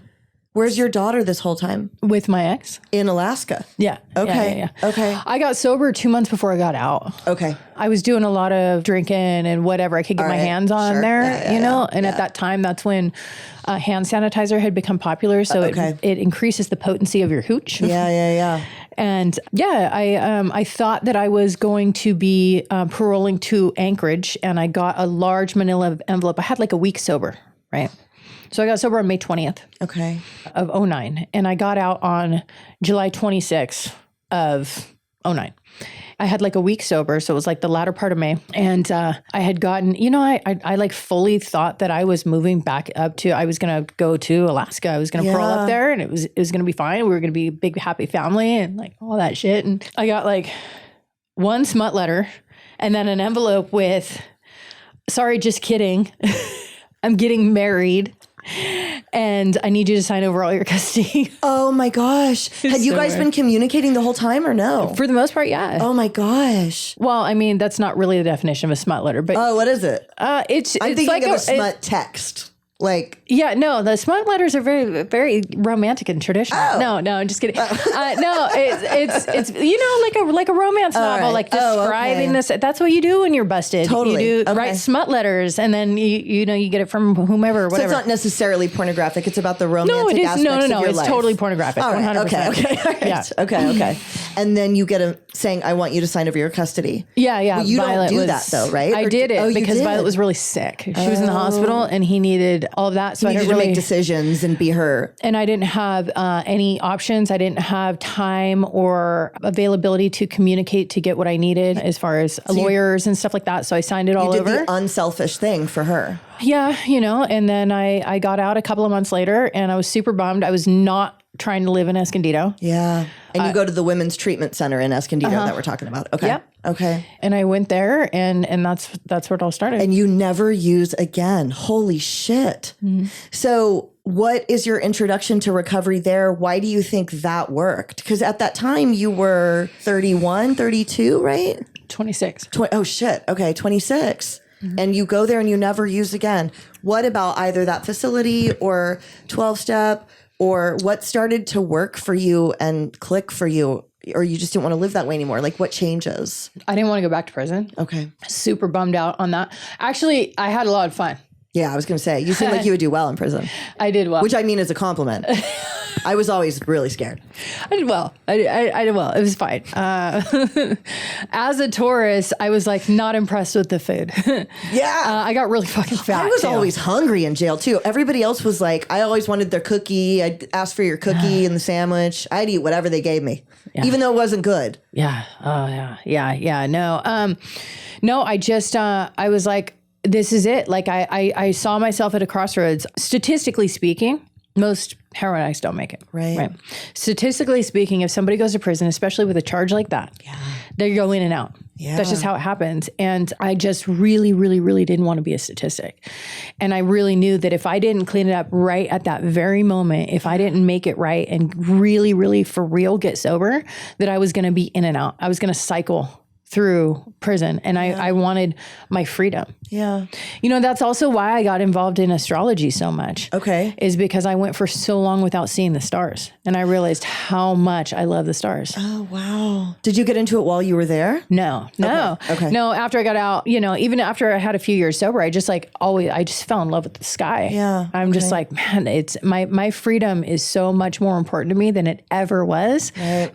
where's your daughter this whole time? with my ex. In Alaska. Yeah. Okay. Yeah. Okay. I got sober 2 months before I got out. Okay. I was doing a lot of drinking and whatever I could get my right. hands on Sure. there, Yeah, you know? And at that time, that's when hand sanitizer had become popular. So it increases the potency of your hooch. Yeah. And yeah, I thought that I was going to be paroling to Anchorage, and I got a large manila envelope. I had like a week sober, right? So I got sober on May 20th Okay. of 2009, and I got out on July 26th of 2009. I had like a week sober, so it was like the latter part of May. And I had gotten, you know, I like fully thought that I was moving back up to, I was going to go to Alaska. I was going to parole up there, and it was going to be fine. We were going to be a big, happy family and like all that shit. And I got like one smut letter and then an envelope with, "Sorry, just kidding. I'm getting married. And I need you to sign over all your custody." Oh my gosh. Had you guys been communicating the whole time or no? For the most part, yeah. Oh my gosh. Well, I mean, that's not really the definition of a smut letter, but Oh, what is it? it's I'm it's thinking like of a smut text. Like, yeah, no, the smut letters are very, very romantic and traditional. Oh. No, I'm just kidding. No, it's you know, like a romance novel, right. like describing this. That's what you do when you're busted. Totally. You do Okay. write smut letters, and then you know you get it from whomever, or so whatever. it's not necessarily pornographic. It's about the romantic no, it is. aspects No, of your it's life. totally pornographic. All right. 100%. Okay. All right. Yeah. Okay. And then you get a saying, "I want you to sign over your custody." Yeah. Well, you Violet don't do was, that though, right? I Or did it you because did? Violet was really sick. She was in the hospital, and he needed all of that. So You I needed didn't to really make decisions and be her. And I didn't have any options. I didn't have time or availability to communicate to get what I needed as far as lawyers and stuff like that. So I signed it all You did over. the unselfish thing for her. Yeah, and then I got out a couple of months later and I was super bummed. I was not trying to live in Escondido. Yeah. And you go to the Women's Treatment Center in Escondido that we're talking about. Okay. Yep. Okay. And I went there and that's where it all started. And you never use again. Holy shit. So what is your introduction to recovery there? Why do you think that worked? Because at that time you were 31, 32, right? 26. Oh shit. Okay. 26. And you go there and you never use again. What about either that facility or 12-step or what started to work for you and click for you? Or you just didn't want to live that way anymore? Like what changes? I didn't want to go back to prison. Okay. Super bummed out on that. Actually, I had a lot of fun. Yeah, I was going to say, you seem like you would do well in prison. I did well. Which I mean is a compliment. I was always really scared. I did well. I did well. It was fine. As a tourist, I was like not impressed with the food. Yeah. I got really fucking fat. I was too. always hungry in jail too. Everybody else was like, I always wanted their cookie. I'd ask for your cookie and the sandwich. I'd eat whatever they gave me, even though it wasn't good. Yeah. Oh yeah. Yeah. No, I just, I was like, this is it. Like I saw myself at a crossroads. Statistically speaking, most heroin addicts don't make it. Right. Statistically speaking, if somebody goes to prison, especially with a charge like that, they go in and out. Yeah. That's just how it happens. And I just really, really, really didn't want to be a statistic. And I really knew that if I didn't clean it up right at that very moment, if I didn't make it right and really, really for real get sober, that I was going to be in and out. I was going to cycle through prison and I wanted my freedom. Yeah. That's also why I got involved in astrology so much. Okay. Is because I went for so long without seeing the stars. And I realized how much I love the stars. Oh, wow. Did you get into it while you were there? No. Okay. No, after I got out, even after I had a few years sober, I just I just fell in love with the sky. Yeah. I'm just like, man, it's my freedom is so much more important to me than it ever was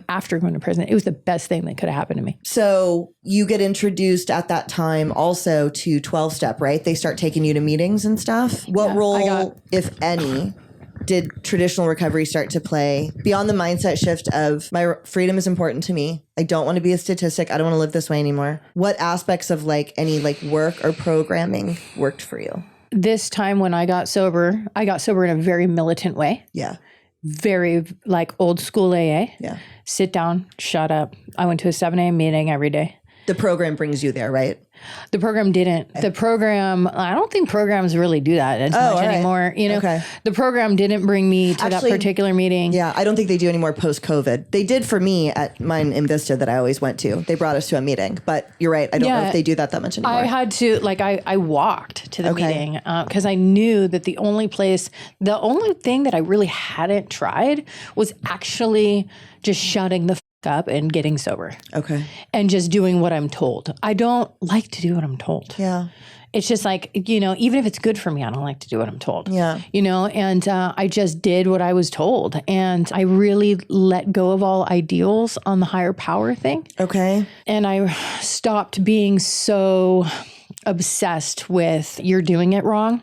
after going to prison. It was the best thing that could have happened to me. So you get introduced at that time also to 12-step, right? They start taking you to meetings and stuff. What role, if any, did traditional recovery start to play beyond the mindset shift of my freedom is important to me? I don't want to be a statistic. I don't want to live this way anymore. What aspects of any work or programming worked for you? This time when I got sober in a very militant way. Yeah. Very old school AA. Yeah. Sit down, shut up. I went to a 7 a.m. meeting every day. The program brings you there, right? The program didn't. The program, I don't think programs really do that as much anymore. Okay. The program didn't bring me to that particular meeting. Yeah, I don't think they do anymore post-COVID. They did for me at mine in Vista that I always went to. They brought us to a meeting, but you're right. I don't know if they do that much anymore. I had to, I walked to the meeting because I knew that the only thing that I really hadn't tried was actually just shutting the up and getting sober. Okay. And just doing what I'm told. I don't like to do what I'm told. Yeah. It's just even if it's good for me, I don't like to do what I'm told. Yeah. And I just did what I was told. And I really let go of all ideals on the higher power thing. Okay. And I stopped being so obsessed with you're doing it wrong.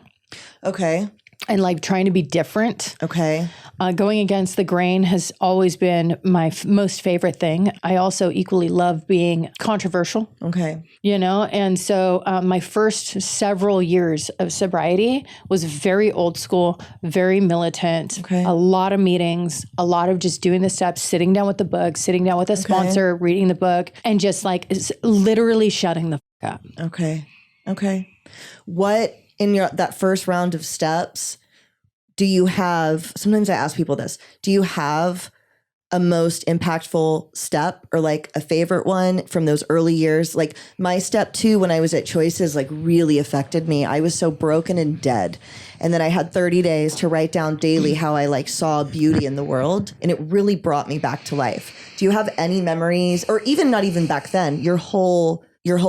Okay. And trying to be different. Okay. Going against the grain has always been my most favorite thing. I also equally love being controversial. Okay. And so my first several years of sobriety was very old school, very militant, a lot of meetings, a lot of just doing the steps, sitting down with the book, sitting down with a sponsor, reading the book, and just literally shutting the up. Okay. Okay. What in that first round of steps, do you have, sometimes I ask people this, do you have a most impactful step or a favorite one from those early years? My step 2 when I was at Choices really affected me. I was so broken and dead. And then I had 30 days to write down daily how I saw beauty in the world. And it really brought me back to life. Do you have any memories, or even not even back then, your whole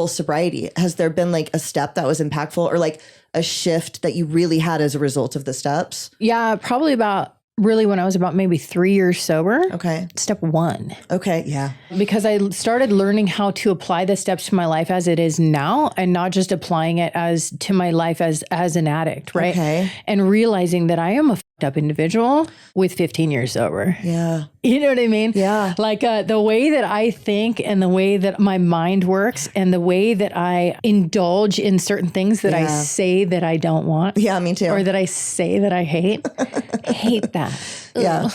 sobriety? Has there been a step that was impactful or a shift that you really had as a result of the steps? Yeah, probably about really when I was about maybe 3 years sober. Okay. Step one. Okay. Yeah. Because I started learning how to apply the steps to my life as it is now and not just applying it as to my life as an addict, right? Okay. And realizing that I am a fucked up individual with 15 years sober. Yeah. You know what I mean? Yeah. Like the way that I think and the way that my mind works and the way that I indulge in certain things that I say that I don't want. Yeah, me too. Or that I say that I hate. Hate that. Yeah.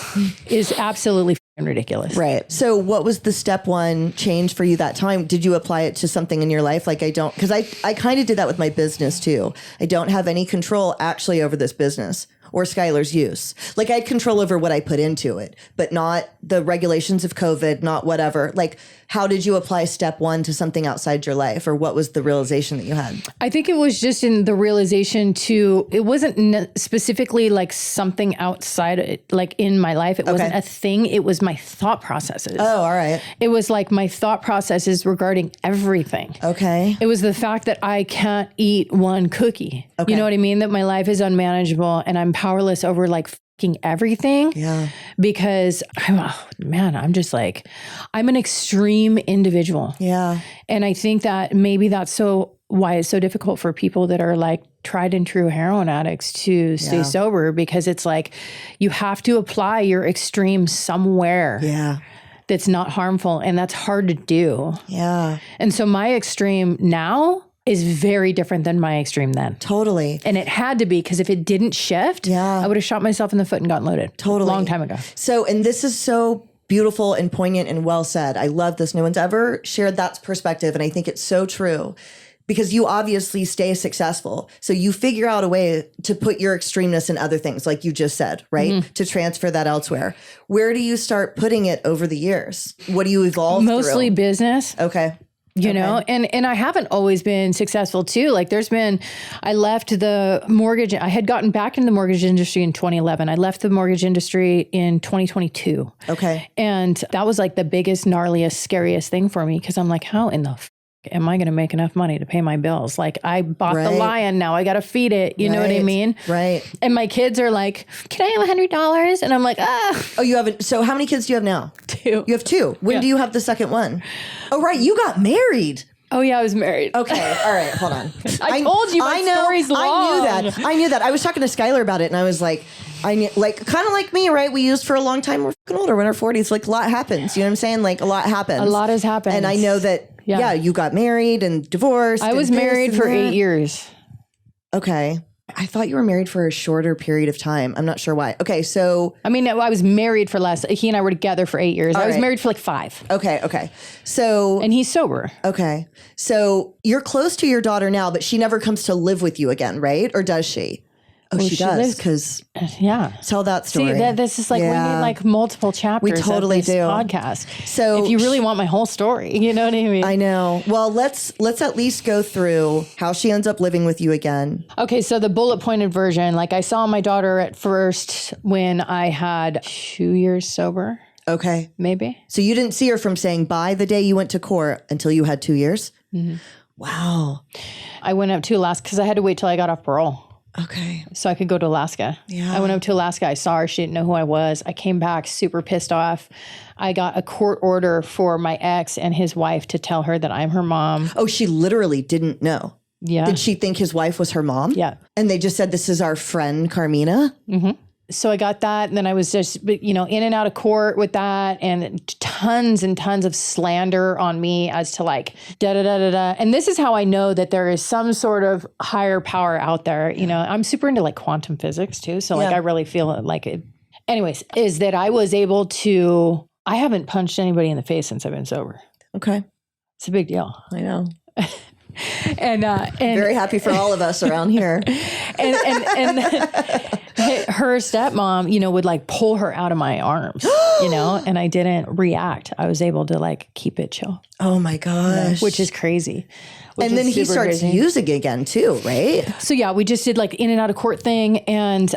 Is absolutely f***ing ridiculous. Right. So what was the step one change for you that time? Did you apply it to something in your life? Like because I kind of did that with my business too. I don't have any control actually over this business or Skylar's use. Like I had control over what I put into it, but not the regulations of COVID, not whatever. Like how did you apply step one to something outside your life, or what was the realization that you had? I think it was just in the realization it wasn't specifically like something outside, like in my life. It wasn't a thing. It was my thought processes. Oh, all right. It was like my thought processes regarding everything. Okay. It was the fact that I can't eat one cookie. Okay. You know what I mean? That my life is unmanageable and I'm powerless over like fucking everything. Yeah. Because I'm just like, I'm an extreme individual. Yeah. And I think that maybe that's why it's so difficult for people that are like tried and true heroin addicts to stay sober, because it's like you have to apply your extreme somewhere. Yeah. That's not harmful. And that's hard to do. Yeah. And so my extreme now is very different than my extreme then. Totally. And it had to be, because if it didn't shift, I would have shot myself in the foot and gotten loaded. Totally. Long time ago. So, and this is so beautiful and poignant and well said. I love this. No one's ever shared that perspective. And I think it's so true, because you obviously stay successful. So you figure out a way to put your extremeness in other things, like you just said, right? Mm-hmm. To transfer that elsewhere. Where do you start putting it over the years? What do you evolve Mostly through? Business. Okay. You know, and I haven't always been successful too. Like I left the mortgage. I had gotten back into the mortgage industry in 2011. I left the mortgage industry in 2022. Okay. And that was like the biggest, gnarliest, scariest thing for me, because I'm like, how in the am I going to make enough money to pay my bills? Like I bought the lion, now I got to feed it. You know what I mean? Right. And my kids are like, can I have $100? And I'm like, Oh, you haven't. So how many kids do you have now? 2. You have 2. When do you have the second one? Oh, right. You got married. Oh yeah, I was married. Okay. All right. Hold on. I told you my story's long. I knew that. I was talking to Skylar about it, and I was like, I knew, like, kind of like me, right? We used for a long time. We're fucking older. We're in our 40s. Like, a lot happens. You know what I'm saying? Like, a lot happens. A lot has happened. And I know that, you got married and divorced. I was married for 8 years. Okay. I thought you were married for a shorter period of time. I'm not sure why. Okay, so... I mean, I was married for less. He and I were together for 8 years. I was married for like 5. Okay. So... And he's sober. Okay. So you're close to your daughter now, but she never comes to live with you again, right? Or does she? Oh, well, she does, because tell that story. See, this is like we need like multiple chapters. We totally do podcast. So if you really want my whole story, you know what I mean? I know. Well, let's at least go through how she ends up living with you again. Okay, so the bullet pointed version. Like I saw my daughter at first when I had 2 years sober. Okay, maybe. So you didn't see her from saying bye the day you went to court until you had 2 years. Mm-hmm. Wow. I went up to Alaska because I had to wait till I got off parole. Okay. So I could go to Alaska. Yeah. I went up to Alaska. I saw her. She didn't know who I was. I came back super pissed off. I got a court order for my ex and his wife to tell her that I'm her mom. Oh, she literally didn't know. Yeah. Did she think his wife was her mom? Yeah. And they just said, this is our friend, Carmina? Mm-hmm. So I got that. And then I was just, in and out of court with that, and tons and tons of slander on me as to like, da-da-da-da-da. And this is how I know that there is some sort of higher power out there. I'm super into like quantum physics too. So like, I really feel like it. Anyways, is that I was able to, I haven't punched anybody in the face since I've been sober. Okay. It's a big deal. I know. And very happy for all of us around here. and her stepmom, would like pull her out of my arms, and I didn't react. I was able to like keep it chill. Oh my gosh. Which is crazy. And then he starts using again too, right? So yeah, we just did like in and out of court thing. And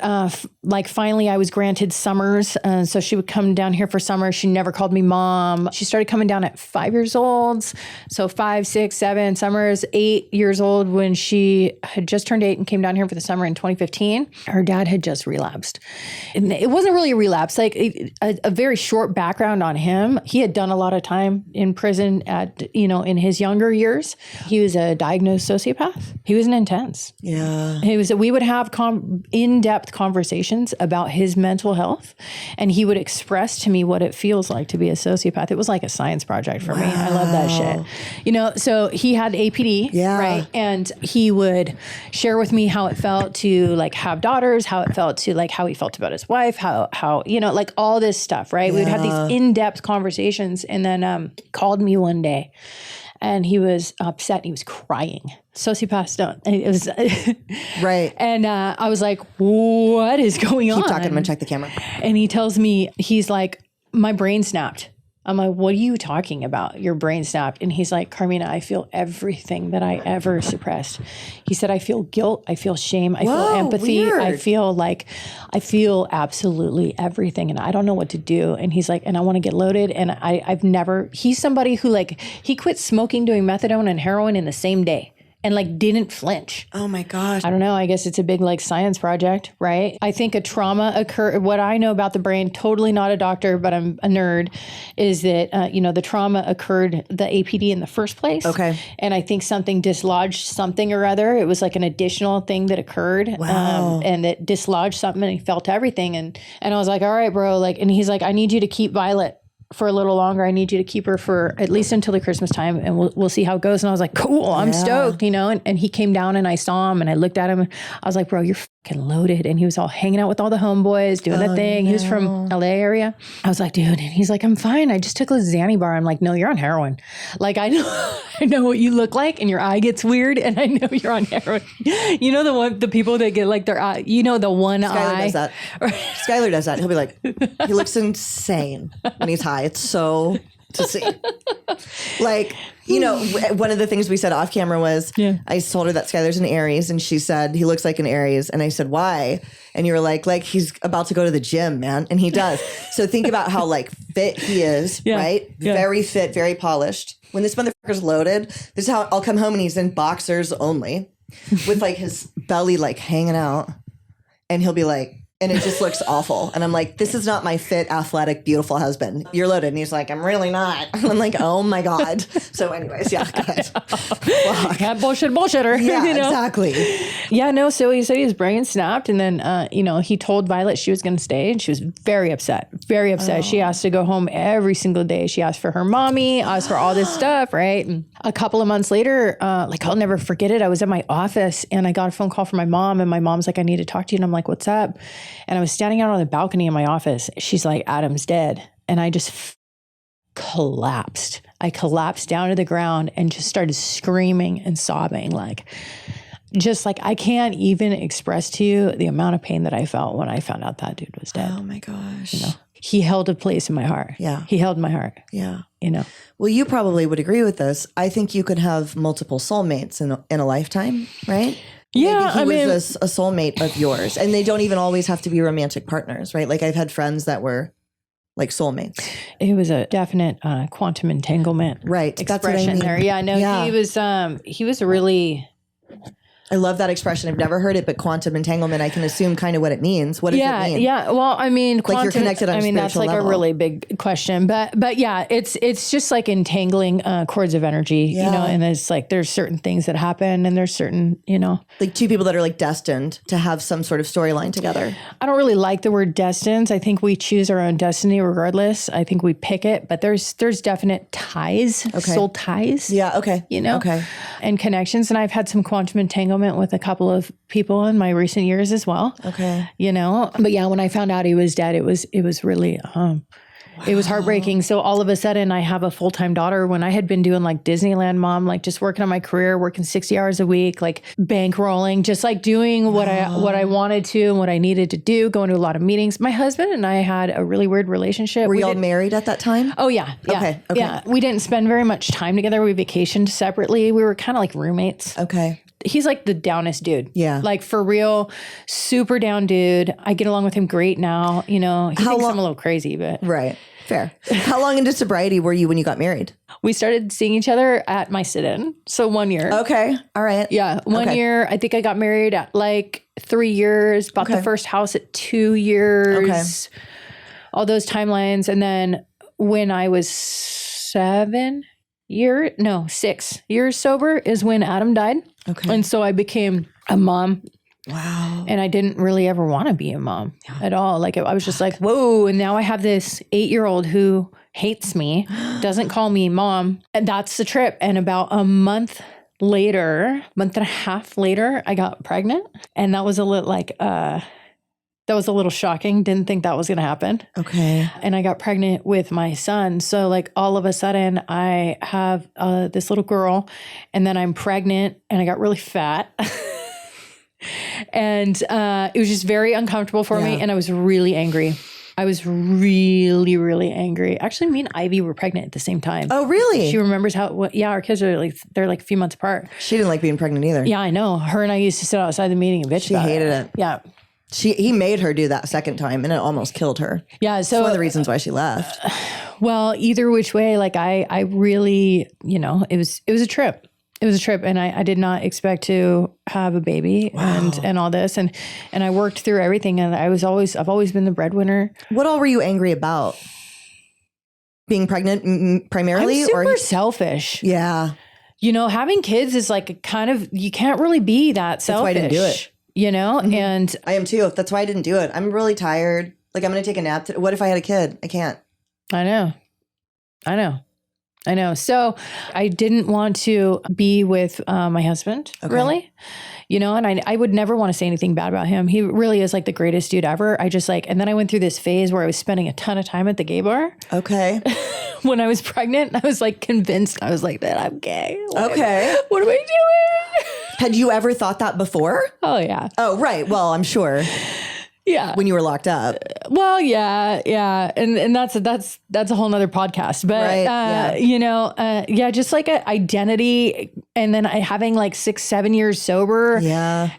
like finally I was granted summers. So she would come down here for summer. She never called me mom. She started coming down at 5 years old. So 5, 6, 7 summers, 8 years old when she had just turned 8 and came down here for the summer in 2015. Her dad had just relapsed. And it wasn't really a relapse, like a very short background on him. He had done a lot of time in prison in his younger years. He was a diagnosed sociopath. He was an intense. Yeah. We would have in-depth conversations about his mental health, and he would express to me what it feels like to be a sociopath. It was like a science project for me. I love that shit. So he had APD, right? And he would share with me how it felt to like have daughters, how it felt to like how he felt about his wife, how like all this stuff, right? We would have these in-depth conversations, and then called me one day. And he was upset. He was crying. Sociopaths don't. It was right. And I was like, "What is going on?" Keep talking. I'm gonna check the camera. And he tells me, he's like, "My brain snapped." I'm like, "What are you talking about? Your brain snapped?" And he's like, "Carmina, I feel everything that I ever suppressed." He said, "I feel guilt. I feel shame. I feel empathy. Weird. I feel absolutely everything. And I don't know what to do." And he's like, "And I want to get loaded." And he's somebody who like, he quit smoking, doing methadone and heroin in the same day. And like didn't flinch. Oh my gosh. I don't know. I guess it's a big like science project, right? I think a trauma occurred. What I know about the brain, totally not a doctor, but I'm a nerd, is that, the trauma occurred, the APD in the first place. Okay. And I think something dislodged something or other. It was like an additional thing that occurred. Wow. And it dislodged something, and he felt everything. And I was like, "All right, bro." Like, and he's like, "I need you to keep Violet for a little longer. I need you to keep her for at least until the Christmas time, and we'll see how it goes." And I was like, "Cool, I'm stoked," and he came down and I saw him and I looked at him. I was like, "Bro, you're fucking loaded." And he was all hanging out with all the homeboys, doing the thing. No. He was from LA area. I was like, "Dude," and he's like, "I'm fine. I just took a Xanny bar." I'm like, "No, you're on heroin. Like, I know what you look like, and your eye gets weird, and I know you're on heroin." The people that get like their eye, the one Skylar eye. does that. Skylar does that. He'll be like, he looks insane when he's high. It's so to see. Like, one of the things we said off camera was, I told her that Skylar's an Aries, and she said, "He looks like an Aries." And I said, "Why?" And you were like he's about to go to the gym, man. And he does. So think about how like fit he is, right? Yeah. Very fit, very polished. When this motherfucker's loaded, this is how I'll come home and he's in boxers only with like his belly like hanging out. And he'll be like, and it just looks awful. And I'm like, "This is not my fit, athletic, beautiful husband. You're loaded." And he's like, "I'm really not." And I'm like, "Oh my God." So anyways, yeah, go ahead. Can't bullshitter. Yeah, exactly. Yeah, no, so he said his brain snapped. And then, he told Violet she was going to stay. And she was very upset, very upset. Oh. She asked to go home every single day. She asked for her mommy, asked for all this stuff, right? And a couple of months later, I'll never forget it. I was at my office and I got a phone call from my mom. And my mom's like, "I need to talk to you." And I'm like, "What's up?" And I was standing out on the balcony in my office. She's like, "Adam's dead." And I just collapsed. I collapsed down to the ground and just started screaming and sobbing. I can't even express to you the amount of pain that I felt when I found out that dude was dead. Oh my gosh. He held a place in my heart. Yeah. He held my heart. Yeah. Well, you probably would agree with this. I think you could have multiple soulmates in a lifetime, right? Yeah, Maybe he was a soulmate of yours, and they don't even always have to be romantic partners, right? Like I've had friends that were like soulmates. It was a definite quantum entanglement, right? Expression That's what I mean. there. Yeah, no, yeah. He was a really. I love that expression. I've never heard it, but quantum entanglement, I can assume kind of what it means. What does it mean? Yeah. Well, I mean, quantum, you're connected on a spiritual that's like level. a really big question, but yeah, it's just like entangling cords of energy, and it's like, there's certain things that happen and there's certain, like two people that are like destined to have some sort of storyline together. I don't really like the word destined. I think we choose our own destiny regardless. I think we pick it, but there's definite ties, soul ties. Yeah. Okay. Okay. And connections. And I've had some quantum entanglement with a couple of people in my recent years as well. Okay. But yeah, when I found out he was dead, it was really, It was heartbreaking. So all of a sudden I have a full-time daughter when I had been doing like Disneyland mom, like just working on my career, working 60 hours a week, like bankrolling, just like doing what I wanted to and what I needed to do, going to a lot of meetings. My husband and I had a really weird relationship. Were y'all married at that time? Oh yeah. Okay. Yeah. We didn't spend very much time together. We vacationed separately. We were kind of like roommates. Okay. He's like the downest dude. Yeah. Like for real, super down dude. I get along with him great now. You know, he thinks I'm a little crazy, but. Right. Fair. How long into sobriety were you when you got married? We started seeing each other at my sit-in. So 1 year. Okay. All right. Yeah. 1 year. I think I got married at like 3 years, bought the first house at 2 years, all those timelines. And then when I was 6 years sober is when Adam died. Okay. And so I became a mom. Wow. And I didn't really ever want to be a mom at all. Like I was just like, whoa. And now I have this 8-year-old who hates me, doesn't call me mom. And that's the trip. And about a month and a half later, I got pregnant. And that was a little shocking. Didn't think that was going to happen. Okay. And I got pregnant with my son. So like all of a sudden I have this little girl and then I'm pregnant and I got really fat. And it was just very uncomfortable for me. And I was really angry. I was really, really angry. Actually, me and Ivy were pregnant at the same time. Oh, really? She remembers our kids are like, they're like a few months apart. She didn't like being pregnant either. Yeah, I know. Her and I used to sit outside the meeting and bitch She hated it. Yeah. He made her do that second time and it almost killed her. Yeah. So it's one of the reasons why she left. Well, either which way, like I really, it was a trip. It was a trip and I did not expect to have a baby and all this. And I worked through everything and I've always been the breadwinner. What all were you angry about? Being pregnant primarily? I'm super selfish. Yeah. Having kids is like you can't really be that selfish. That's why I didn't do it. Mm-hmm. And I am too. That's why I didn't do it. I'm really tired. Like I'm going to take a nap. What if I had a kid? I can't. I know. So I didn't want to be with my husband, really, and I would never want to say anything bad about him. He really is like the greatest dude ever. And then I went through this phase where I was spending a ton of time at the gay bar. Okay. When I was pregnant, I was like convinced. I was like, that I'm gay. What am I doing? Had you ever thought that before? Oh, yeah. Oh, right. Well, I'm sure. Yeah. When you were locked up. Well, yeah. And that's a whole nother podcast, but, just like an identity. And then having like 6-7 years sober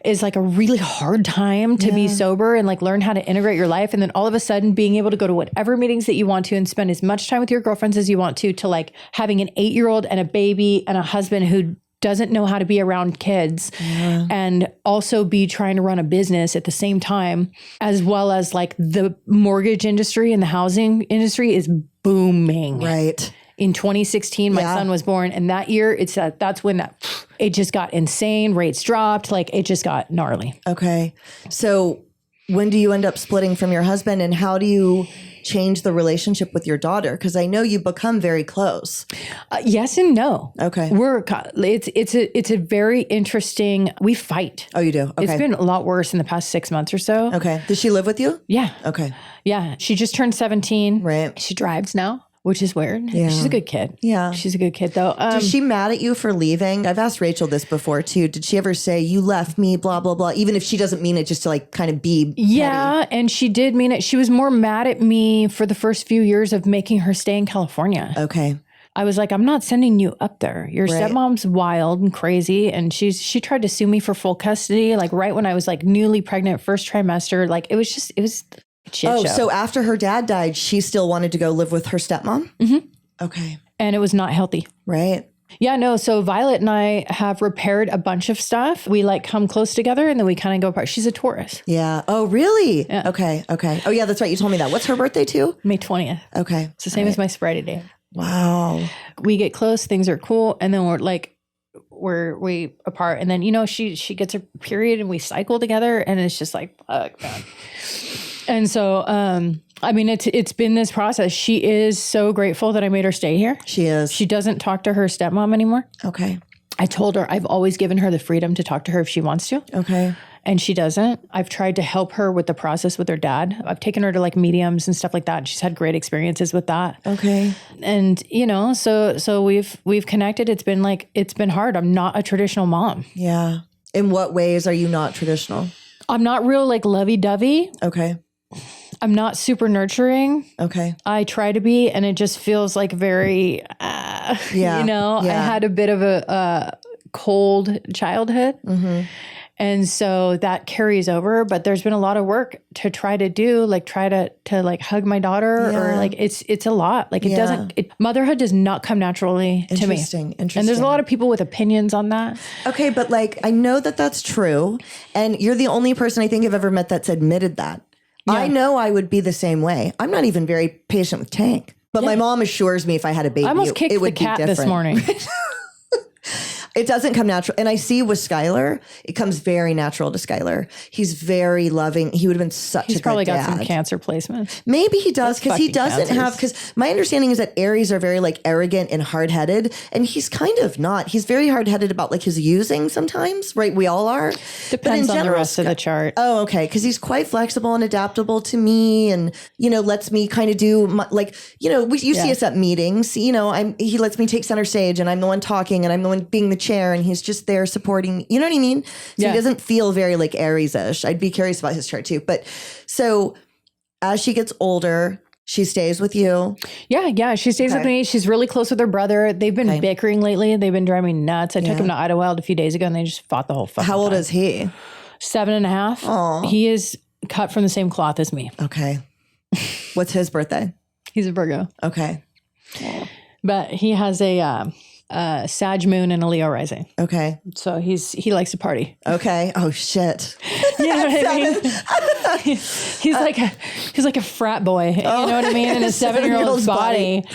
is like a really hard time to be sober and like learn how to integrate your life. And then all of a sudden being able to go to whatever meetings that you want to and spend as much time with your girlfriends as you want to like having an 8-year-old and a baby and a husband who doesn't know how to be around kids and also be trying to run a business at the same time, as well as like the mortgage industry and the housing industry is booming. Right. In 2016, my son was born. And that year that's when it just got insane. Rates dropped. Like it just got gnarly. Okay. So when do you end up splitting from your husband and how do you change the relationship with your daughter? Because I know you become very close. Yes and no. Okay. It's a very interesting, we fight. Oh, you do? Okay. It's been a lot worse in the past 6 months or so. Okay. Does she live with you? Yeah. Okay. Yeah. She just turned 17. Right. She drives now, which is weird. Yeah. She's a good kid. Yeah. She's a good kid though. Is she mad at you for leaving? I've asked Rachel this before too. Did she ever say you left me, blah, blah, blah, even if she doesn't mean it, just to like kind of be petty? And she did mean it. She was more mad at me for the first few years of making her stay in California. Okay. I was like, I'm not sending you up there. Your stepmom's wild and crazy. And she tried to sue me for full custody, like right when I was like newly pregnant, first trimester. Like it was a shit show. So after her dad died, she still wanted to go live with her stepmom? Mm-hmm. Okay. And it was not healthy. Right. Yeah, no. So Violet and I have repaired a bunch of stuff. We like come close together and then we kind of go apart. She's a Taurus. Yeah. Oh, really? Yeah. Okay. Oh, yeah, that's right. You told me that. What's her birthday too? May 20th. Okay. It's the same as my sobriety day. Wow. We get close. Things are cool. And then we're apart. And then, she gets her period and we cycle together and it's just like, fuck, man. And so, it's been this process. She is so grateful that I made her stay here. She is. She doesn't talk to her stepmom anymore. Okay. I told her I've always given her the freedom to talk to her if she wants to. Okay. and she doesn't. I've tried to help her with the process with her dad. I've taken her to like mediums and stuff like that. She's had great experiences with that. Okay. And you know, so we've connected. It's been hard. I'm not a traditional mom. Yeah. In what ways are you not traditional? I'm not real like lovey-dovey. Okay. I'm not super nurturing. Okay. I try to be, and it just feels like very, you know, I had a bit of a cold childhood. Mm-hmm. And so that carries over, but there's been a lot of work to try to do, like try to like hug my daughter or like, it's a lot. Like motherhood does not come naturally to me. Interesting. And there's a lot of people with opinions on that. Okay. But like, I know that that's true. And you're the only person I think I've ever met that's admitted that. Yeah. I know I would be the same way. I'm not even very patient with Tank, but my mom assures me if I had a baby, I almost kicked it would the cat be different. this morning. It doesn't come natural. And I see with Skylar, it comes very natural to Skylar. He's very loving. He would have been such a good dad. He's probably got some cancer placements. Maybe he does, because he doesn't have, because my understanding is that Aries are very like arrogant and hard-headed, and he's kind of not. He's very hard-headed about like his using sometimes, right? We all are. Depends on the rest of the chart. Oh, okay. Because he's quite flexible and adaptable to me, and, you know, lets me kind of do my, like, you know, you see us at meetings, you know, he lets me take center stage, and I'm the one talking, and I'm the one being the chair, and he's just there supporting, you know what I mean? So he doesn't feel very like Aries-ish. I'd be curious about his chart too. But so as she gets older, she stays with you. Yeah. She stays with me. She's really close with her brother. They've been bickering lately. They've been driving me nuts. I took him to Idlewild a few days ago, and they just fought the whole fucking How old time. is he? 7.5. Aww. He is cut from the same cloth as me. Okay. What's his birthday? He's a Virgo. Okay. But he has a Sag moon and a Leo rising. Okay. So he likes to party. Okay. Oh shit. You know what I mean? He's like a frat boy. You know what I mean? In a 7-year-old's body.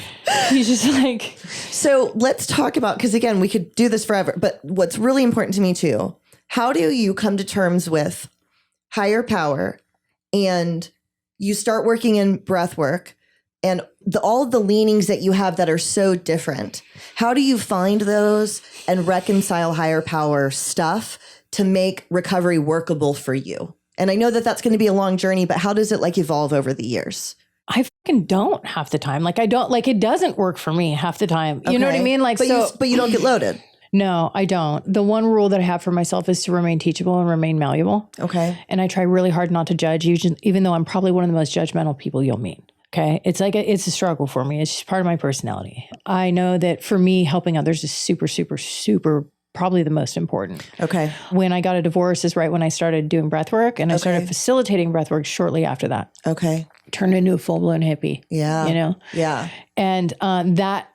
He's just like. So let's talk about, because again, we could do this forever, but what's really important to me too, how do you come to terms with higher power, and you start working in breath work, and all of the leanings that you have that are so different? How do you find those and reconcile higher power stuff to make recovery workable for you? And I know that that's going to be a long journey, but how does it like evolve over the years? I fucking don't half the time. Like I don't, like it doesn't work for me half the time. You know what I mean? Like, but you don't get loaded. No, I don't. The one rule that I have for myself is to remain teachable and remain malleable. Okay. And I try really hard not to judge, even though I'm probably one of the most judgmental people you'll meet. Okay. It's like, it's a struggle for me. It's just part of my personality. I know that for me, helping others is super, super, super, probably the most important. Okay. When I got a divorce is right when I started doing breath work, and I started facilitating breath work shortly after that. Okay. Turned into a full-blown hippie. Yeah. You know? Yeah. And that,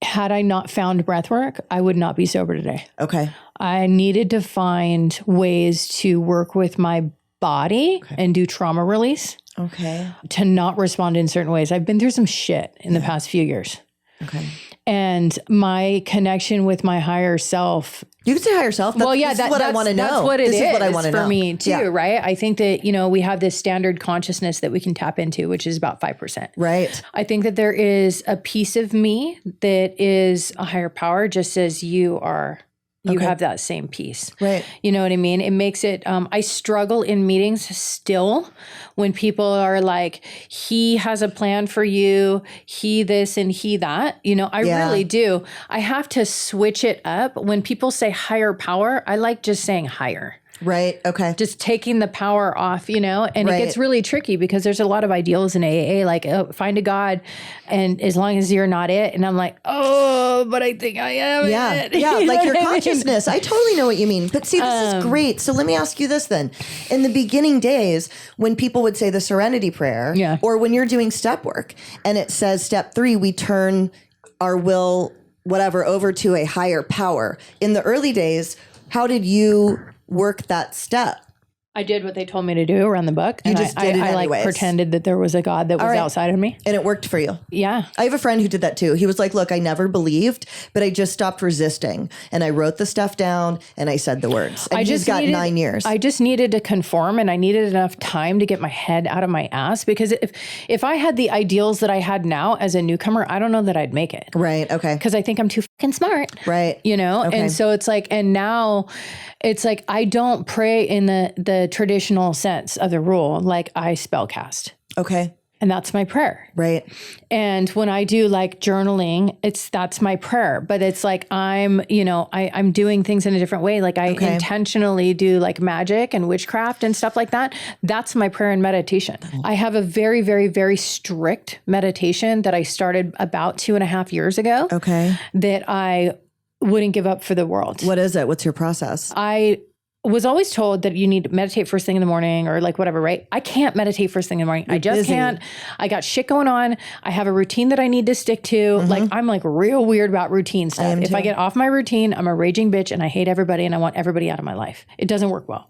had I not found breath work, I would not be sober today. Okay. I needed to find ways to work with my body and do trauma release. Okay. To not respond in certain ways. I've been through some shit in the past few years. Okay. And my connection with my higher self. You can say higher self. That's, that's what I want to know. That's what it is what I want to know for me too, right? I think that, you know, we have this standard consciousness that we can tap into, which is about 5%. Right. I think that there is a piece of me that is a higher power, just as you are. You have that same piece. Right. You know what I mean? It makes it, I struggle in meetings still when people are like, he has a plan for you, he this and he that. You know, I really do. I have to switch it up. When people say higher power, I like just saying higher. Right. Okay. Just taking the power off, you know, and it gets really tricky because there's a lot of ideals in AA, like find a God, and as long as you're not it. And I'm like, oh, but I think I am it. Yeah. Like your I mean? consciousness. I totally know what you mean. But see, this is great. So let me ask you this then. In the beginning days, when people would say the serenity prayer, or when you're doing step work and it says step 3, we turn our will, whatever, over to a higher power. In the early days, how did you work that step? I did what they told me to do around the book. You And just did it I anyways. pretended that there was a God that was outside of me. And it worked for you. Yeah. I have a friend who did that too. He was like, look, I never believed, but I just stopped resisting. And I wrote the stuff down and I said the words. And he's got 9 years. I just needed to conform, and I needed enough time to get my head out of my ass, because if I had the ideals that I had now as a newcomer, I don't know that I'd make it. Right. Okay. Because I think I'm too fucking smart. Right. You know? Okay. And so it's like, and now it's like, I don't pray in the traditional sense of the rule. Like, I spell cast. Okay. And that's my prayer. Right. And when I do like journaling, that's my prayer. But it's like I'm doing things in a different way. Like I intentionally do like magic and witchcraft and stuff like that. That's my prayer and meditation. I have a very, very, very strict meditation that I started about 2.5 years ago. Okay. That I wouldn't give up for the world. What is it? What's your process? I was always told that you need to meditate first thing in the morning or like whatever, right? I can't meditate first thing in the morning. I just can't. I got shit going on. I have a routine that I need to stick to. Like, I'm like real weird about routine stuff. If I get off my routine, I'm a raging bitch and I hate everybody and I want everybody out of my life. It doesn't work well.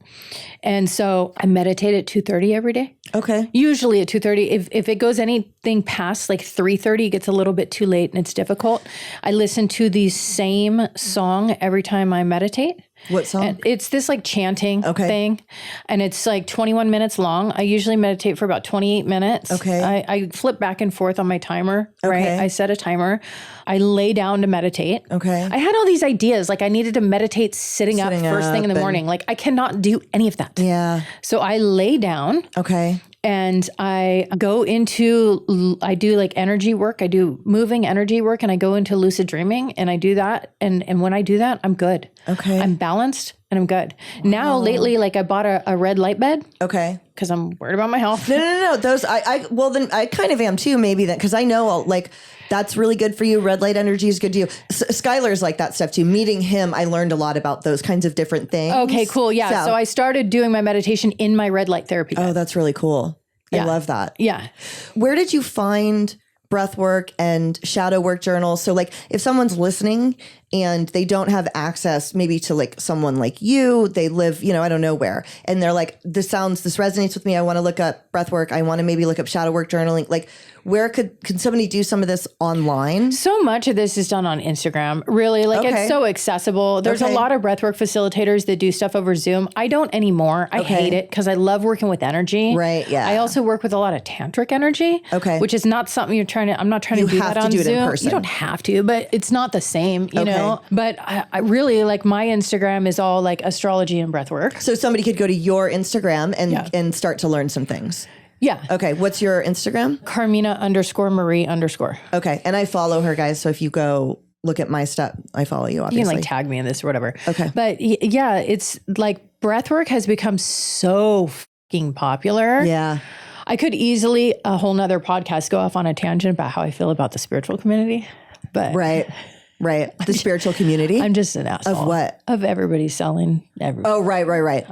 And so I meditate at 2:30 every day. Okay. Usually at 2:30. If it goes anything past like 3:30, it gets a little bit too late and it's difficult. I listen to the same song every time I meditate. What song? And it's this like chanting thing. And it's like 21 minutes long. I usually meditate for about 28 minutes. Okay. I flip back and forth on my timer, right? I set a timer. I lay down to meditate. Okay. I had all these ideas. Like I needed to meditate sitting up first thing in the morning. Like I cannot do any of that. Yeah. So I lay down. Okay. And I do like energy work. I do moving energy work and I go into lucid dreaming and I do that. And when I do that, I'm good. Okay. I'm balanced and I'm good. Wow. Now lately, like I bought a red light bed. Okay. Because I'm worried about my health. No. Those, then I kind of am too, maybe that, because I know like that's really good for you. Red light energy is good to you. Skylar's like that stuff too. Meeting him, I learned a lot about those kinds of different things. Okay, cool. Yeah. So I started doing my meditation in my red light therapy bed. Oh, that's really cool. I love that. Yeah. Where did you find breath work and shadow work journals? So like if someone's listening and they don't have access maybe to like someone like you, they live, I don't know where, and they're like, this resonates with me. I want to look up breath work. I want to maybe look up shadow work journaling. Like where could somebody do some of this online? So much of this is done on Instagram, really. Like it's so accessible. There's a lot of breathwork facilitators that do stuff over Zoom. I don't anymore. I hate it because I love working with energy. Right. Yeah. I also work with a lot of tantric energy. Okay. Which is not something I'm not trying to do that on Zoom. In person. You don't have to, but it's not the same, you know? But I really like my Instagram is all like astrology and breathwork. So somebody could go to your Instagram and start to learn some things. Yeah. Okay. What's your Instagram? Carmina_Marie_. Okay. And I follow her, guys. So if you go look at my stuff, I follow you, obviously. You can like tag me in this or whatever. Okay. But yeah, it's like breathwork has become so fucking popular. Yeah. I could easily, a whole nother podcast, go off on a tangent about how I feel about the spiritual community. But Right. The spiritual community. I'm just an asshole. Of what? Of everybody selling. Oh, right.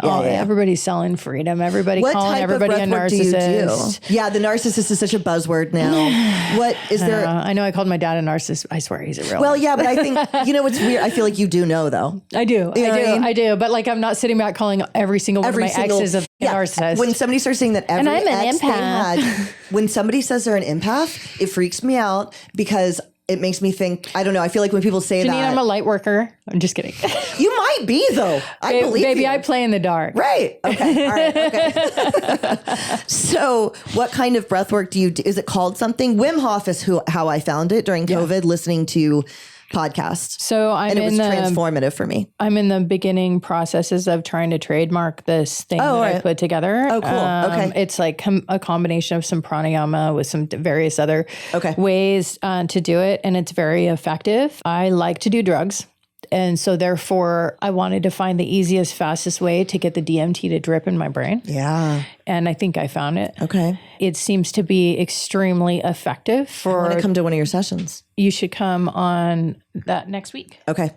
Yeah, everybody's selling freedom. Everybody what calling everybody a narcissist. Do you do? Yeah, the narcissist is such a buzzword now. What is there? I know I called my dad a narcissist. I swear he's a real one. Yeah, but I think, it's weird. I feel like you do know, though. I do. I do. But like, I'm not sitting back calling every single one of my exes a narcissist. When somebody starts saying that every I'm an ex they empath. had, when somebody says they're an empath, it freaks me out because it makes me think, I don't know. I feel like when people say Janine, that. I'm a light worker. I'm just kidding. You might be, though. I believe baby, you. I play in the dark. Right. Okay. All right. Okay. So what kind of breath work do you do? Is it called something? Wim Hof is how I found it during COVID, listening to podcasts. So it was transformative for me. I'm in the beginning processes of trying to trademark this thing I put together. Oh, cool. Okay. It's like a combination of some pranayama with some various other ways to do it. And it's very effective. I like to do drugs. And so therefore, I wanted to find the easiest, fastest way to get the DMT to drip in my brain. Yeah. And I think I found it. Okay. It seems to be extremely effective for... I want to come to one of your sessions. You should come on that next week. Okay.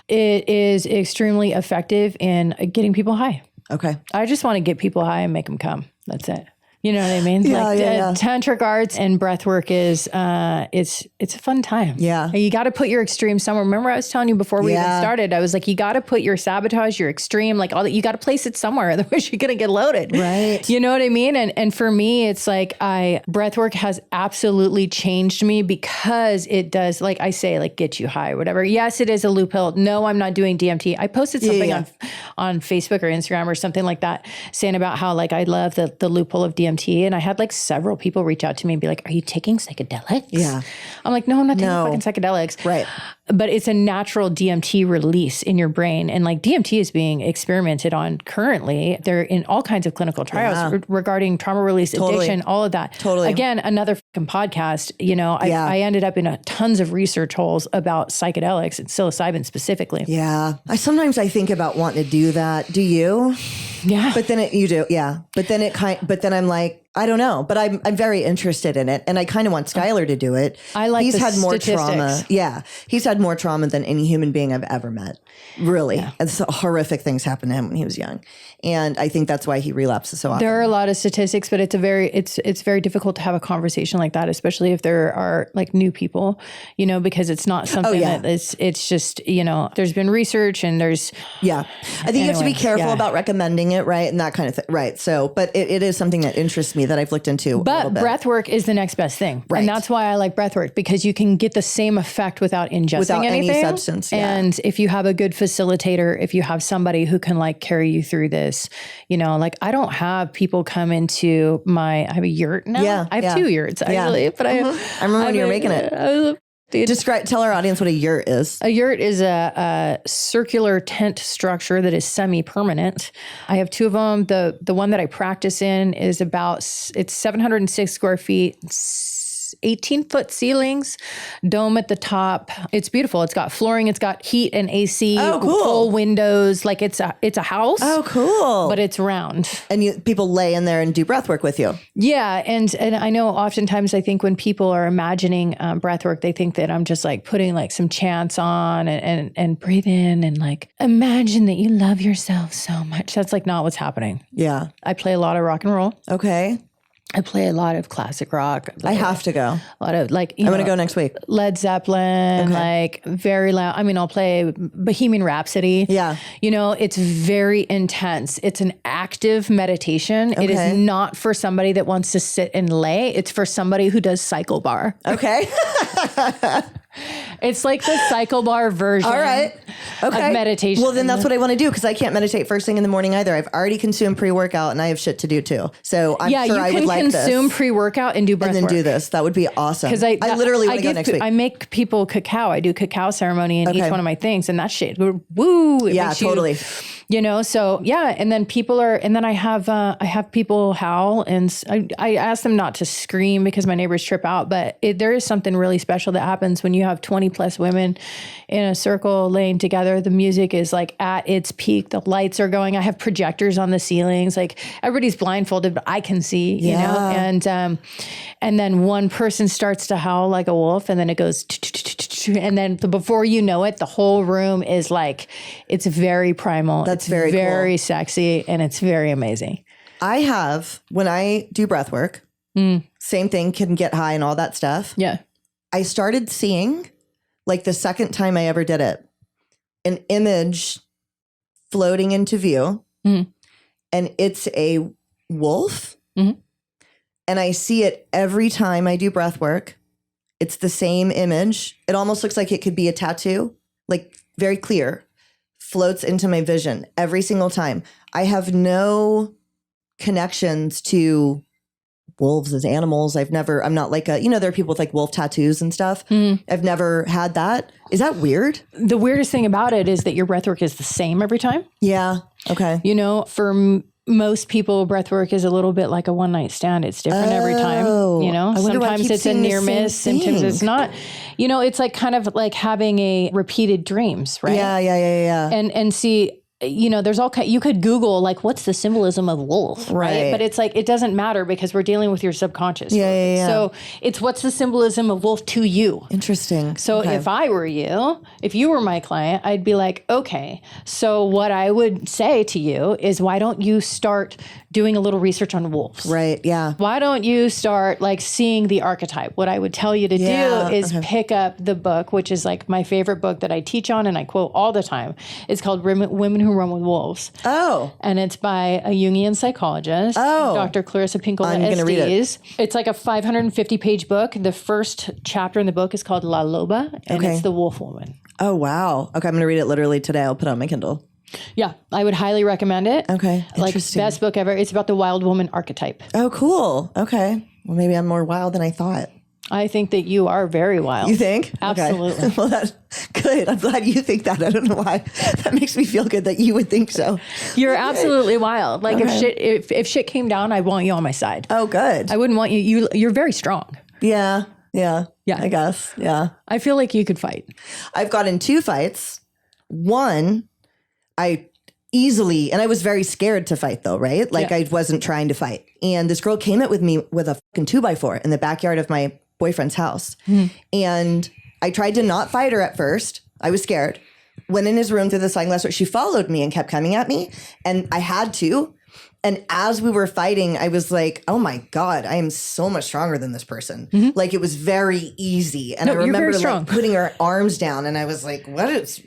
It is extremely effective in getting people high. Okay. I just want to get people high and make them come. That's it. You know what I mean? Tantric arts and breath work is, it's a fun time. Yeah. You got to put your extreme somewhere. Remember I was telling you before we even started, I was like, you got to put your sabotage, your extreme, like all that, you got to place it somewhere. Otherwise you're going to get loaded. Right. You know what I mean? And for me, it's like breath work has absolutely changed me because it does, like I say, like get you high or whatever. Yes, it is a loophole. No, I'm not doing DMT. I posted something on Facebook or Instagram or something like that saying about how like I love the loophole of DMT. And I had like several people reach out to me and be like, are you taking psychedelics? Yeah. I'm like, no, I'm not taking fucking psychedelics. Right. But it's a natural DMT release in your brain. And like DMT is being experimented on currently. They're in all kinds of clinical trials regarding trauma release, addiction, all of that. Totally. Again, another fucking podcast, you know, I ended up in tons of research holes about psychedelics and psilocybin specifically. Yeah. Sometimes I think about wanting to do that. Do you? Yeah. But then you do. Yeah. But then I'm like, I don't know, but I'm very interested in it. And I kind of want Skylar to do it. I like He's the had more statistics. trauma. Yeah. He's had more trauma than any human being I've ever met. Really. Yeah. And so horrific things happened to him when he was young. And I think that's why he relapses so often. There are a lot of statistics, but it's very difficult to have a conversation like that, especially if there are like new people, you know, because it's not something that it's just, you know, there's been research and there's. Yeah. I think you have to be careful about recommending it, right? And that kind of thing. Right. So, but it is something that interests me that I've looked into. But breath work is the next best thing. Right. And that's why I like breath work, because you can get the same effect without ingesting anything. Any substance. Yeah. And if you have a good facilitator, if you have somebody who can like carry you through this, you know, like I don't have people come into I have a yurt now. Yeah. I have 2 yurts actually, but I remember when you were making it. Tell our audience what a yurt is. A yurt is a circular tent structure that is semi-permanent. I have 2 of them. The one that I practice in is it's 706 square feet, 18-foot ceilings, dome at the top. It's beautiful. It's got flooring. It's got heat and AC. Oh, cool. Full windows. Like it's a house. Oh, cool. But it's round. And people lay in there and do breath work with you. Yeah. And I know oftentimes I think when people are imagining breath work, they think that I'm just like putting like some chants on and breathe in and like imagine that you love yourself so much. That's like not what's happening. Yeah. I play a lot of rock and roll. Okay. I play a lot classic rock. I have to go. A lot of like, I'm going to go next week. Led Zeppelin, like very loud. I mean, I'll play Bohemian Rhapsody. Yeah. You know, it's very intense. It's an active meditation. Okay. It is not for somebody that wants to sit and lay. It's for somebody who does cycle bar. Okay. It's like the cycle bar version of meditation. Well, then that's what I want to do, because I can't meditate first thing in the morning either. I've already consumed pre-workout and I have shit to do too. So I'm sure I would like this. You can consume pre-workout and do breath work. And then do this. That would be awesome. Because I literally want to go next week. I make people cacao. I do cacao ceremony in each one of my things, and that shit, woo. Totally. You know, so yeah, and then I have people howl, and I ask them not to scream because my neighbors trip out, but there is something really special that happens when you have 20 plus women in a circle laying together. The music is like at its peak. The lights are going. I have projectors on the ceilings. Like everybody's blindfolded, but I can see, you know, and then one person starts to howl like a wolf, and then it goes, and then before you know it, the whole room is like, it's very primal. That's very cool. Sexy, and it's very amazing. I have, when I do breath work, same thing, can get high and all that stuff. Yeah. I started seeing, like the second time I ever did it, an image floating into view, and it's a wolf. And I see it every time I do breath work. It's the same image. It almost looks like it could be a tattoo, like very clear, floats into my vision every single time. I have no connections to wolves as animals. I'm not like there are people with like wolf tattoos and stuff. I've never had that. Is that weird? The weirdest thing about it is that your breath work is the same every time. Yeah. Okay. You know, for most people, breath work is a little bit like a one night stand. It's different every time. You know, sometimes it's a near miss, sometimes it's not. You know, it's like kind of like having a repeated dreams, right? Yeah. And see, you know, there's you could Google like, what's the symbolism of wolf, right? But it's like, it doesn't matter because we're dealing with your subconscious. Yeah. So it's what's the symbolism of wolf to you? Interesting. So if I were you, if you were my client, I'd be like, okay, so what I would say to you is, why don't you start doing a little research on wolves. Right. Yeah. Why don't you start like seeing the archetype? What I would tell you to do is pick up the book, which is like my favorite book that I teach on and I quote all the time. It's called Women Who Run with Wolves. Oh. And it's by a Jungian psychologist, Dr. Clarissa Pinkola I'm going to read it. Estes. It's like a 550-page book. The first chapter in the book is called La Loba, and it's the wolf woman. Oh, wow. Okay, I'm going to read it literally today. I'll put it on my Kindle. Yeah, I would highly recommend it. Okay, like interesting. best book ever. It's about the wild woman archetype. Oh, cool. Okay. Well, maybe I'm more wild than I thought. I think that you are very wild. You think? Absolutely. Okay. Well, that's good. I'm glad you think that. I don't know why. That makes me feel good that you would think so. You're absolutely wild. Like if shit came down, I want you on my side. Oh, good. I wouldn't want you. You're very strong. Yeah. Yeah. Yeah. I guess. Yeah. I feel like you could fight. I've gotten 2 fights. One, I easily, and I was very scared to fight though, right? Like I wasn't trying to fight. And this girl came at with me with a fucking 2x4 in the backyard of my boyfriend's house. And I tried to not fight her at first. I was scared. Went in his room through the sliding glass door. She followed me and kept coming at me. And I had to. And as we were fighting, I was like, oh my God, I am so much stronger than this person. Like it was very easy. And I remember like putting her arms down and I was like,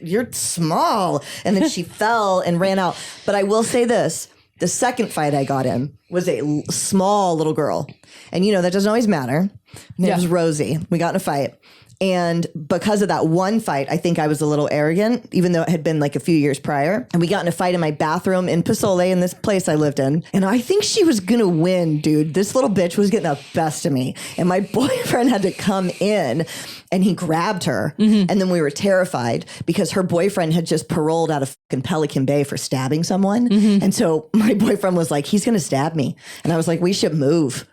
you're small. And then she fell and ran out. But I will say this, the second fight I got in was a small little girl. And you know, that doesn't always matter. It was Rosie. We got in a fight. And because of that one fight, I think I was a little arrogant, even though it had been like a few years prior. And we got in a fight in my bathroom in Posole in this place I lived in. And I think she was going to win, dude. This little bitch was getting the best of me. And my boyfriend had to come in and he grabbed her. And then we were terrified because her boyfriend had just paroled out of fucking Pelican Bay for stabbing someone. And so my boyfriend was like, he's going to stab me. And I was like, we should move.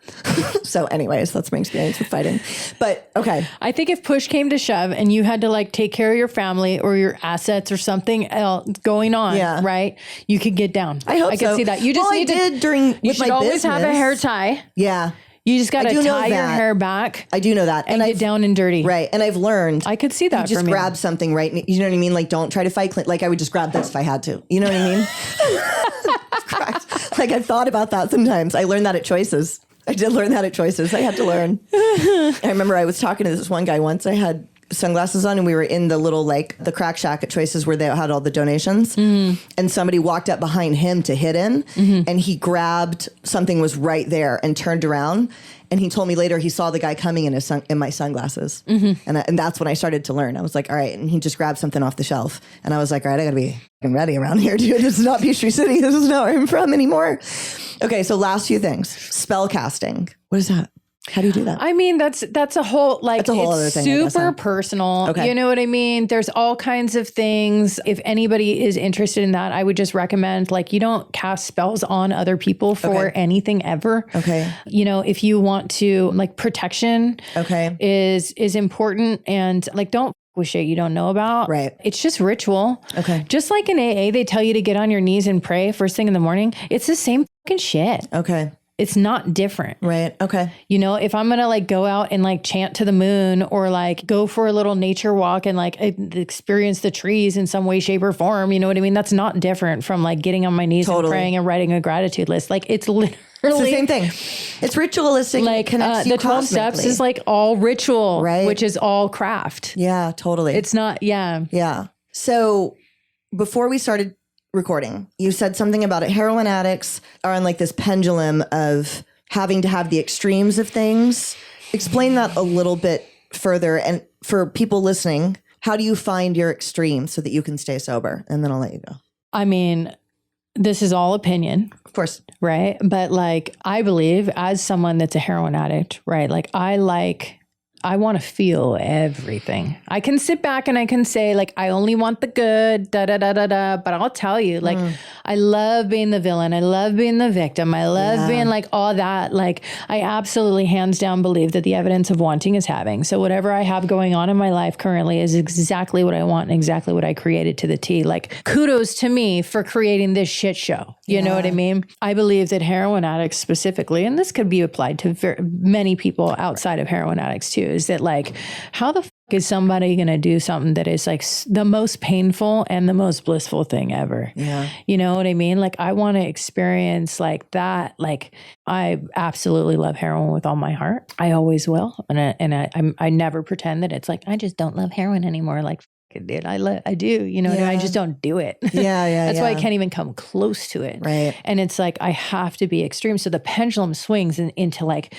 So anyways, that's my experience with fighting. But okay. I think if push came to shove and you had to like take care of your family or your assets or something else going on, right? You could get down. I hope I can see that. You just need to during you with should my always business. have a hair tie. Yeah. You just got to tie your hair back. I do know that. And get down and dirty. Right. And I've learned. I could see that you just grab something, right? You know what I mean? Like, don't try to fight. Like, I would just grab this if I had to. You know what I mean? Like, I've thought about that sometimes. I learned that at Choices. I did learn that at Choices. I had to learn. I remember I was talking to this one guy once. I had sunglasses on and we were in the little like the crack shack at Choices where they had all the donations and somebody walked up behind him to hit him and he grabbed something was right there and turned around and he told me later he saw the guy coming in my sunglasses and that's when I started to learn. I was like, all right, and he just grabbed something off the shelf and I was like, all right, I gotta be ready around here, dude. This is not Peachtree City. This is not where I'm from anymore. Okay, so last few things. Spell casting. What is that? How do you do that? I mean, that's a whole, like, that's a whole other thing, super personal. Okay. You know what I mean? There's all kinds of things. If anybody is interested in that, I would just recommend, like, you don't cast spells on other people for anything ever. Okay. You know, if you want to, like, protection is important and, like, don't with shit you don't know about. Right. It's just ritual. Okay. Just like in AA, they tell you to get on your knees and pray first thing in the morning. It's the same fucking shit. Okay. It's not different. Right. Okay. You know, if I'm going to like go out and like chant to the moon or like go for a little nature walk and like experience the trees in some way, shape or form, you know what I mean? That's not different from like getting on my knees and praying and writing a gratitude list. Like it's literally it's the same thing. It's ritualistic. Like the 12 steps is like all ritual, right? Which is all craft. Yeah, totally. It's not. Yeah. Yeah. So before we started recording, you said something about it. Heroin addicts are on like this pendulum of having to have the extremes of things. Explain that a little bit further. And for people listening, how do you find your extremes so that you can stay sober? And then I'll let you go. I mean, this is all opinion. Of course. Right. But like, I believe as someone that's a heroin addict, right? Like I want to feel everything. I can sit back and I can say like, I only want the good, da, da, da, da, da. But I'll tell you, like, I love being the villain. I love being the victim. I love being like all that. Like, I absolutely hands down believe that the evidence of wanting is having. So whatever I have going on in my life currently is exactly what I want and exactly what I created to the T. Like, kudos to me for creating this shit show. You know what I mean? I believe that heroin addicts specifically, and this could be applied to many people outside of heroin addicts too, is that like, how the is somebody going to do something that is like the most painful and the most blissful thing ever? Yeah. You know what I mean? Like I want to experience like that. Like I absolutely love heroin with all my heart. I always will. And I never pretend that it's like, I just don't love heroin anymore. Like, dude, I do, you know, I just don't do it. Yeah. That's why I can't even come close to it. Right. And it's like, I have to be extreme. So the pendulum swings into like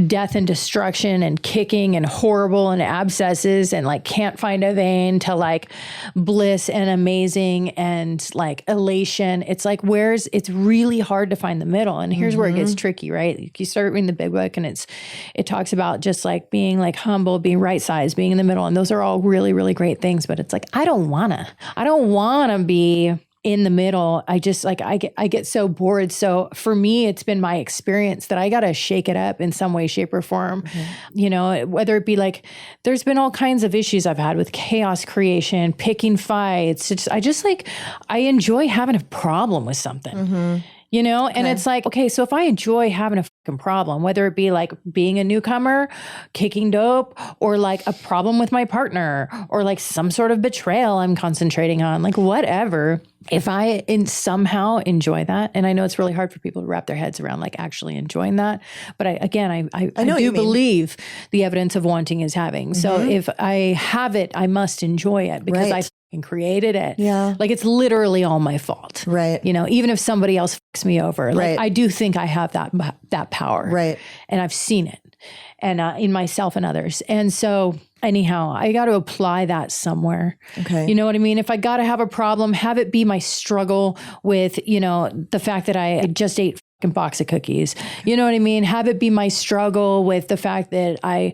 death and destruction and kicking and horrible and abscesses and like can't find a vein to like bliss and amazing and like elation. It's like, it's really hard to find the middle. And here's where it gets tricky, right? You start reading the big book and it talks about just like being like humble, being right sized, being in the middle. And those are all really, really great things. But it's like, I don't want to be in the middle. I just like, I get so bored. So for me, it's been my experience that I got to shake it up in some way, shape or form, you know, whether it be like, there's been all kinds of issues I've had with chaos creation, picking fights. I enjoy having a problem with something. You know, and it's like, okay, so if I enjoy having a fucking problem, whether it be like being a newcomer, kicking dope, or like a problem with my partner, or like some sort of betrayal I'm concentrating on, like whatever, if I somehow enjoy that, and I know it's really hard for people to wrap their heads around like actually enjoying that, but I do believe the evidence of wanting is having. So if I have it, I must enjoy it because I created it. Yeah. Like it's literally all my fault. Right. You know, even if somebody else fucks me over, like I do think I have that power. Right. And I've seen it and in myself and others. And so anyhow, I got to apply that somewhere. Okay. You know what I mean? If I got to have a problem, have it be my struggle with, you know, the fact that I just ate fucking box of cookies. You know what I mean? Have it be my struggle with the fact that I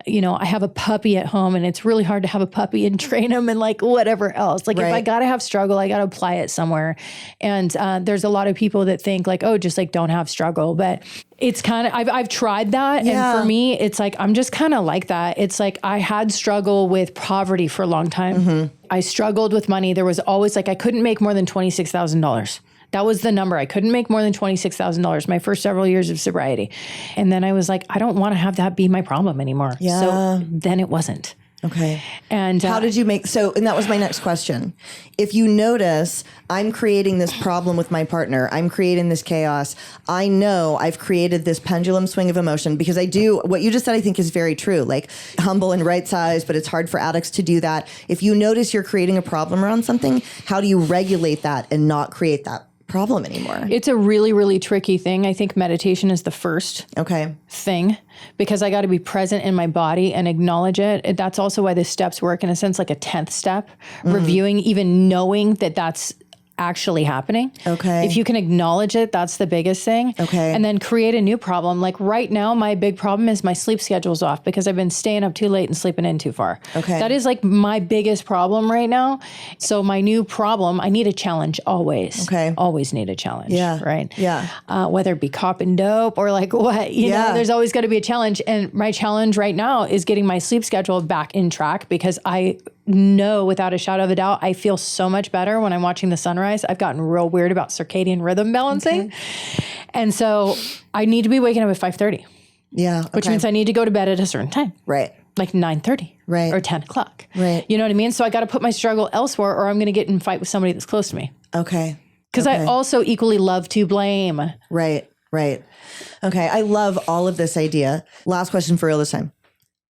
have a puppy at home and it's really hard to have a puppy and train him and like whatever else. Like if I got to have struggle, I got to apply it somewhere. And there's a lot of people that think like, oh, just like don't have struggle. But it's kind of, I've tried that. Yeah. And for me, it's like, I'm just kind of like that. It's like, I had struggle with poverty for a long time. I struggled with money. There was always like, I couldn't make more than $26,000. That was the number. I couldn't make more than $26,000 my first several years of sobriety. And then I was like, I don't want to have that be my problem anymore. Yeah. So then it wasn't. Okay. And how did you and that was my next question. If you notice, I'm creating this problem with my partner, I'm creating this chaos, I know I've created this pendulum swing of emotion because what you just said, I think is very true, like humble and right size, but it's hard for addicts to do that. If you notice you're creating a problem around something, how do you regulate that and not create that problem anymore? It's a really, really tricky thing. I think meditation is the first thing because I got to be present in my body and acknowledge it. That's also why the steps work in a sense like a 10th step, reviewing, even knowing that that's actually happening. Okay. If you can acknowledge it, that's the biggest thing. Okay. And then create a new problem. Like right now, my big problem is my sleep schedule's off because I've been staying up too late and sleeping in too far. Okay. That is like my biggest problem right now. So my new problem, I need a challenge always. Okay. Always need a challenge. Yeah. Right. Yeah. Whether it be copping dope or like what, you know, there's always got to be a challenge. And my challenge right now is getting my sleep schedule back in track because I know without a shadow of a doubt, I feel so much better when I'm watching the sunrise. I've gotten real weird about circadian rhythm balancing. And so I need to be waking up at 5:30. Yeah. Which means I need to go to bed at a certain time. Right. Like 9:30. Right. Or 10 o'clock. Right. You know what I mean? So I got to put my struggle elsewhere or I'm going to get in a fight with somebody that's close to me. Okay. Because I also equally love to blame. Right. Right. Okay. I love all of this idea. Last question for real this time.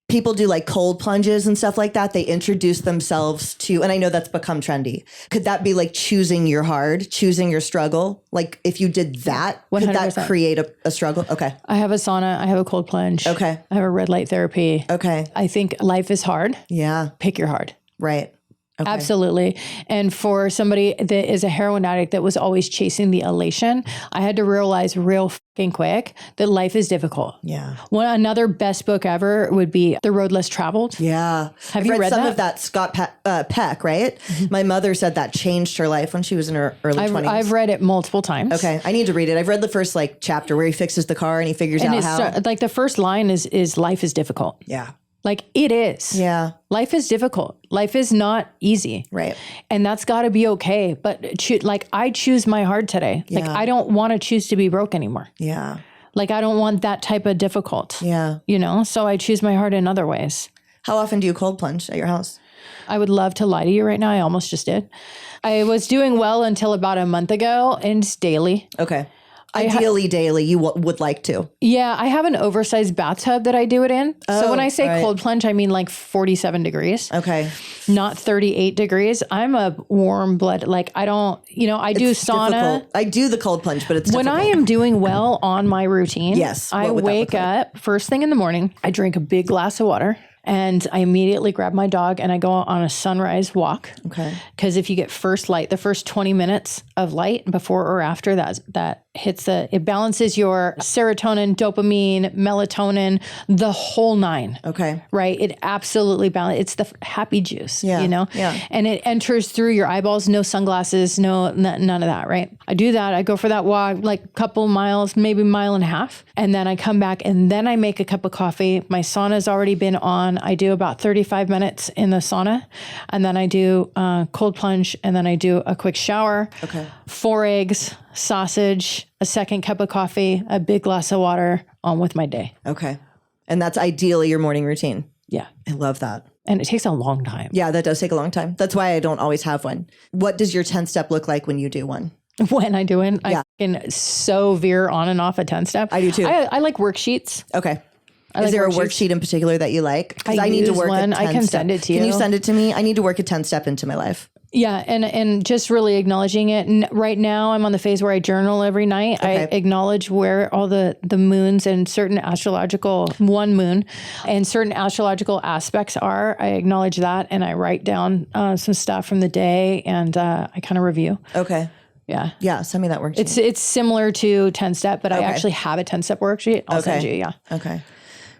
People do like cold plunges and stuff like that. They introduce themselves to, and I know that's become trendy. Could that be like choosing your hard, choosing your struggle? Like if you did that, 100%. Could that create a struggle? Okay. I have a sauna. I have a cold plunge. Okay. I have a red light therapy. Okay. I think life is hard. Yeah. Pick your hard. Right. Okay. Absolutely. And for somebody that is a heroin addict that was always chasing the elation, I had to realize real fucking quick that life is difficult. Yeah. Another best book ever would be The Road Less Traveled. Yeah. Have you read some that? of that Scott Peck, right? My mother said that changed her life when she was in her early 20s. I've read it multiple times. Okay. I need to read it. I've read the first like chapter where he fixes the car and he figures out how. Like the first line is life is difficult. Yeah. Like it is. Yeah. Life is difficult. Life is not easy. Right. And that's got to be okay. But like I choose my hard today. Yeah. Like I don't want to choose to be broke anymore. Yeah. Like I don't want that type of difficult. Yeah. You know, so I choose my heart in other ways. How often do you cold plunge at your house? I would love to lie to you right now. I almost just did. I was doing well until about a month ago, and it's daily. Okay. Ideally daily, you would like to. Yeah, I have an oversized bathtub that I do it in. So when I say cold plunge, I mean like 47 degrees. Okay. Not 38 degrees. I'm a warm blood. Like I don't, I do sauna. Difficult. I do the cold plunge, but it's when difficult. I am doing well on my routine. Yes. I wake up first thing in the morning. I drink a big glass of water. And I immediately grab my dog and I go on a sunrise walk. Okay. Because if you get first light, the first 20 minutes of light before or after that hits it balances your serotonin, dopamine, melatonin, the whole nine. Okay. Right? It absolutely balances. It's the happy juice, Yeah. Yeah. And it enters through your eyeballs, no sunglasses, none of that, right? I do that. I go for that walk, like a couple miles, maybe a mile and a half. And then I come back and then I make a cup of coffee. My sauna's already been on. I do about 35 minutes in the sauna, and then I do cold plunge, and then I do a quick shower. Okay. 4 eggs, sausage, a second cup of coffee, a big glass of water, on with my day. Okay. And that's ideally your morning routine. Yeah. I love that. And it takes a long time. Yeah, that does take a long time. That's why I don't always have one. What does your 10-step look like when you do one? When I do it, I can so veer on and off a 10-step. I do too. I like worksheets. Okay. Is there a worksheet in particular that you like? Because I need to work one. a 10-step. I can send it to you. Can you send it to me? I need to work a 10-step into my life. Yeah, and just really acknowledging it. And right now, I'm on the phase where I journal every night. Okay. I acknowledge where all the moons and certain astrological, one moon, and certain astrological aspects are. I acknowledge that, and I write down some stuff from the day, and I kind of review. Okay. Yeah. Yeah, send me that worksheet. It's similar to 10-step, but I actually have a 10-step worksheet. I'll send you, yeah. Okay.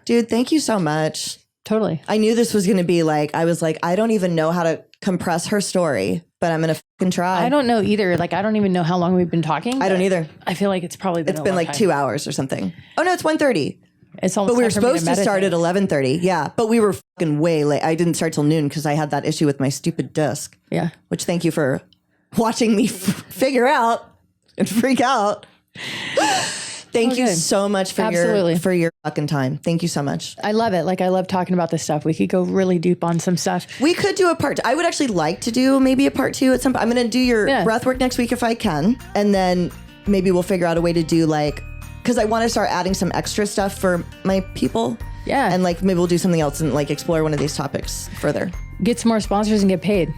Dude, thank you so much. Totally. I knew this was going to be like, I was like, I don't even know how to compress her story, but I'm going to fucking try. I don't know either. Like, I don't even know how long we've been talking. I don't either. I feel like it's probably been It's been like 2 hours or something. Oh no, it's 1:30. It's almost But we were time for me supposed to start at 11:30. Yeah, but we were fucking way late. I didn't start till noon because I had that issue with my stupid disc. Yeah. Which thank you for watching me figure out and freak out. Thank you so much for your fucking time. Thank you so much. I love it. Like, I love talking about this stuff. We could go really deep on some stuff. We could do a part. I would actually like to do maybe a part 2 at some point. I'm going to do your breath work next week if I can. And then maybe we'll figure out a way to do because I want to start adding some extra stuff for my people. Yeah. And maybe we'll do something else and explore one of these topics further. Get some more sponsors and get paid.